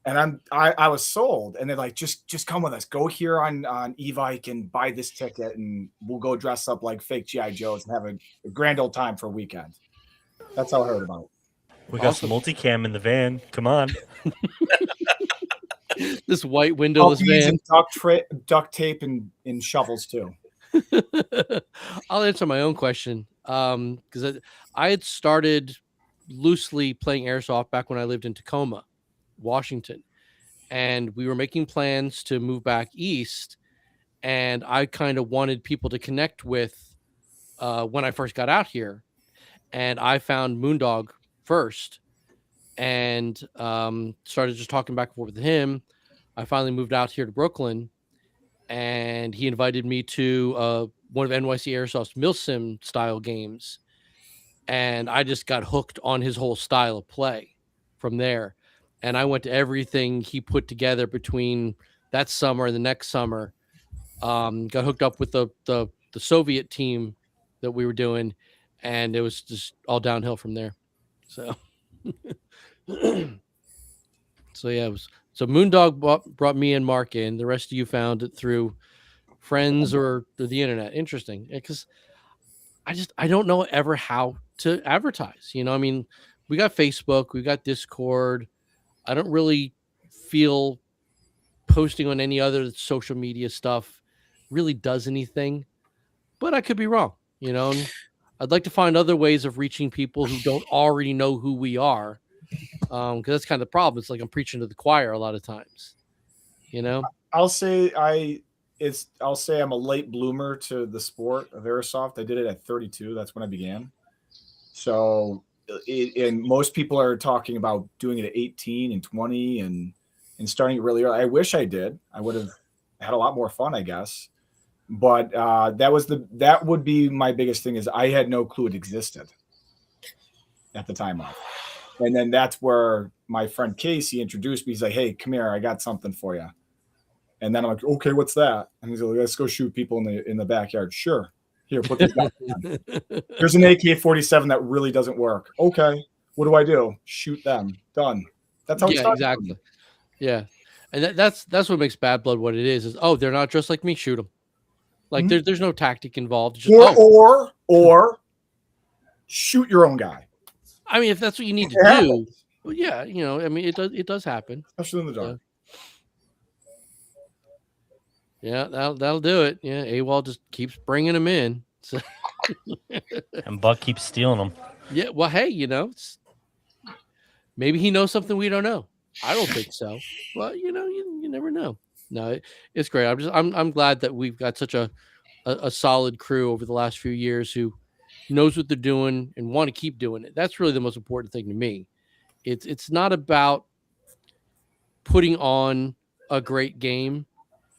And I was sold, and they're like, "Just come with us. Go here on Evike and buy this ticket, and we'll go dress up like fake GI Joes and have a grand old time for a weekend." That's how I heard about it. We got some multicam in the van. Come on. This white windowless Puppies van. and duct tape and shovels too. I'll answer my own question because I had started loosely playing airsoft back when I lived in Tacoma, Washington, and we were making plans to move back east, and I kind of wanted people to connect with when I first got out here, and I found Moondog first and started just talking back and forth with him. I finally moved out here to Brooklyn, and he invited me to one of NYC Airsoft's Milsim style games, and I just got hooked on his whole style of play from there. And I went to everything he put together between that summer and the next summer. Got hooked up with the Soviet team that we were doing, and it was just all downhill from there. So, so yeah, it was. So Moondog brought me and Mark in. The rest of you found it through friends or the internet. Interesting, because I don't know ever how to advertise. I mean, we got Facebook, we got Discord. I don't really feel posting on any other social media stuff really does anything, but I could be wrong. And I'd like to find other ways of reaching people who don't already know who we are. Because that's kind of the problem. It's like I'm preaching to the choir a lot of times. I'll say I'm a late bloomer to the sport of airsoft. I did it at 32. That's when I began. So, and most people are talking about doing it at 18 and 20 and starting it really early. I wish I did. I would have had a lot more fun, I guess. But that would be my biggest thing is I had no clue it existed at the time of. And then that's where my friend Casey introduced me. He's like, "Hey, come here. I got something for you." And then I'm like, "Okay, what's that?" And he's like, "Let's go shoot people in the backyard." Sure. Here, put this down. Here's an AK-47 that really doesn't work. Okay. What do I do? Shoot them. Done. That's how it started. Exactly. Yeah. And that's what makes Bad Blood what it is they're not just like me, shoot them. Like there's no tactic involved. Just, or shoot your own guy. I mean, if that's what you need to do, well, yeah, I mean, it does happen, especially in the dark. Yeah, that'll do it. Yeah, AWOL just keeps bringing them in, so. And Buck keeps stealing them. Yeah, well, hey, maybe he knows something we don't know. I don't think so, but you never know. No, it's great. I'm glad that we've got such a solid crew over the last few years who knows what they're doing and want to keep doing it. That's really the most important thing to me. It's not about putting on a great game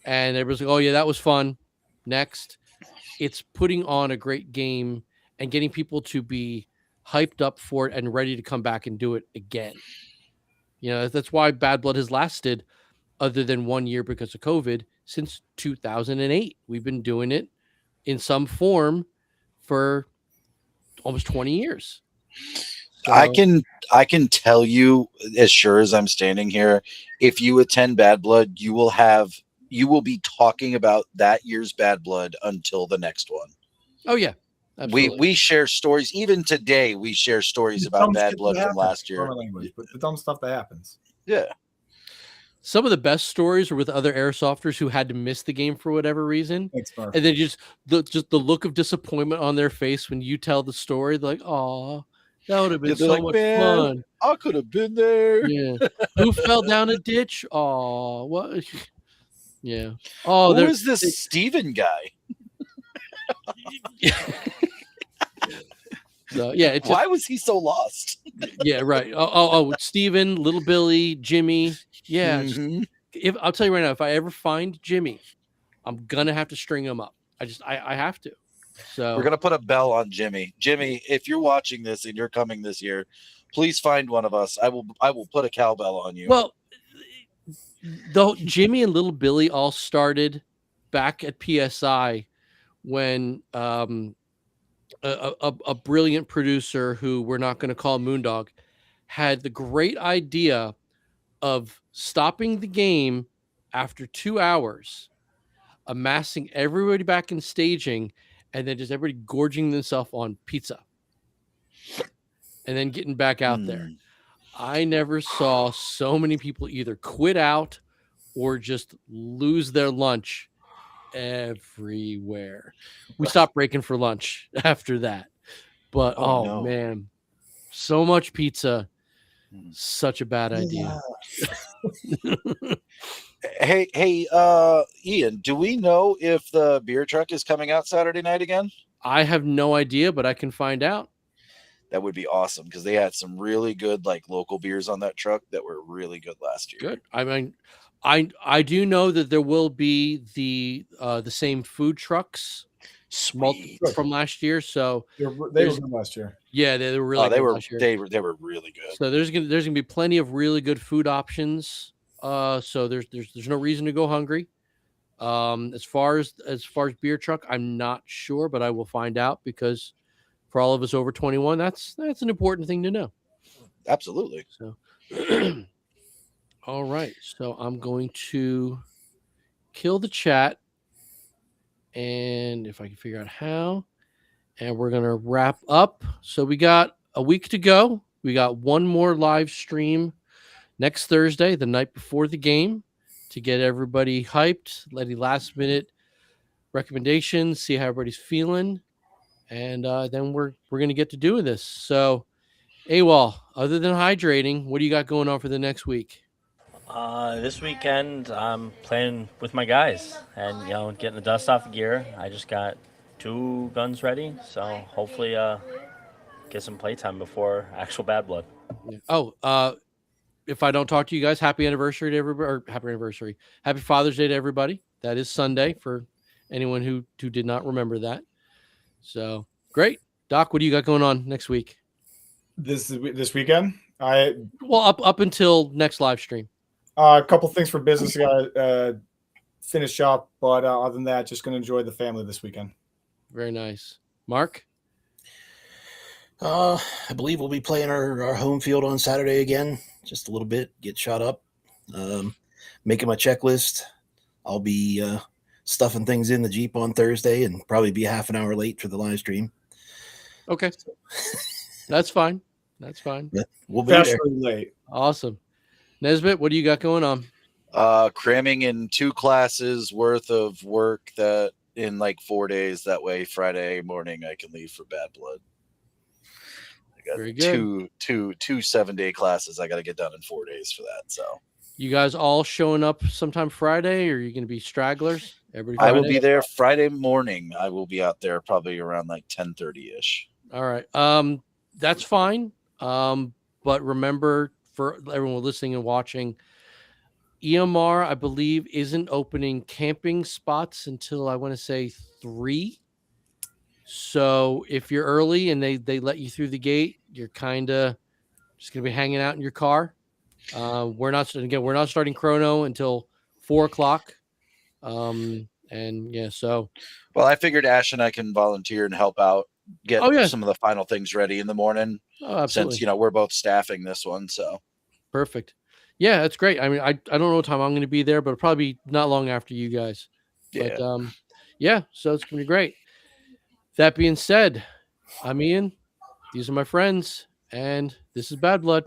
and everybody's like, "Oh yeah, that was fun." Next, it's putting on a great game and getting people to be hyped up for it and ready to come back and do it again. That's why Bad Blood has lasted, other than 1 year because of COVID, since 2008. We've been doing it in some form for almost 20 years. So, I can tell you as sure as I'm standing here, if you attend Bad Blood, you will be talking about that year's Bad Blood until the next one. Oh yeah. Absolutely. We share stories. Even today, we share stories about Bad Blood from last year. But the dumb stuff that happens. Yeah. Some of the best stories are with other airsofters who had to miss the game for whatever reason. Thanks, Mark. And then just the look of disappointment on their face when you tell the story. They're like, "Oh, that would have been so much fun. I could have been there." Yeah. Who fell down a ditch? Oh, what? Yeah. Oh, who is this Steven guy? So, yeah. Why was he so lost? Yeah, right. Oh, Steven, Little Billy, Jimmy. Yeah. If I'll tell you right now, if I ever find Jimmy, I'm gonna have to string him up. I have to. So We're gonna put a bell on Jimmy. Jimmy, if you're watching this and you're coming this year, please find one of us. I will put a cowbell on you. well, though Jimmy and Little Billy all started back at PSI when a brilliant producer who we're not going to call Moondog had the great idea of stopping the game after 2 hours, amassing everybody back in staging, and then just everybody gorging themselves on pizza and then getting back out there. I never saw so many people either quit out or just lose their lunch everywhere. We stopped breaking for lunch after that. But Oh, no. man, so much pizza, such a bad idea. Hey, Ian, do we know if the beer truck is coming out Saturday night again? I have no idea, but I can find out. That would be awesome because they had some really good like local beers on that truck that were really good last year. Good. I mean, I do know that there will be the same food trucks Sweet. from last year. So They were There's- good last year. yeah, they were really Oh, they good were last year. they were really good. So there's gonna be plenty of really good food options. So there's no reason to go hungry. As far as beer truck, I'm not sure, but I will find out because for all of us over 21, that's an important thing to know. Absolutely. So all right. So I'm going to kill the chat. And if I can figure out how, and we're going to wrap up. So we got a week to go. We got one more live stream next Thursday, the night before the game, to get everybody hyped, any last minute recommendations, see how everybody's feeling. And then we're going to get to doing this. So, AWOL, other than hydrating, what do you got going on for the next week? This weekend, I'm playing with my guys and, getting the dust off the gear. I just got 2 guns ready, so hopefully get some playtime before actual Bad Blood. Oh, if I don't talk to you guys, happy anniversary to everybody, or happy Father's Day to everybody. That is Sunday for anyone who did not remember that. So great. Doc, what do you got going on next week? This weekend, Well, up until next live stream. a couple things for business. I gotta finish up, but other than that, just gonna enjoy the family this weekend. Very nice. Mark? I believe we'll be playing our home field on Saturday again, just a little bit, get shot up. Making my checklist. I'll be stuffing things in the Jeep on Thursday and probably be half an hour late for the live stream. Okay. That's fine. That's fine. But we'll be there. Especially late. Awesome. Nesbitt, what do you got going on? Cramming in 2 classes worth of work that in like 4 days. That way, Friday morning I can leave for Bad Blood. I got Very good. two 7-day classes I got to get done in 4 days for that. So You guys all showing up sometime Friday, or are you going to be stragglers? Everybody I will Friday? be there Friday morning. I will be out there probably around like 10:30 ish. All right. That's fine. But remember, for everyone listening and watching, EMR, I believe, isn't opening camping spots until I want to say 3. So if you're early and they let you through the gate, you're kind of just gonna be hanging out in your car. We're not starting chrono until 4:00. And yeah, so Well, I figured Ash and I can volunteer and help out, get Oh, yeah. some of the final things ready in the morning. absolutely. Since we're both staffing this one, so Perfect. Yeah, that's great. I mean, I don't know what time I'm going to be there, but probably not long after you guys. yeah. But yeah, so it's going to be great. That being said, I'm Ian. These are my friends, and this is Bad Blood.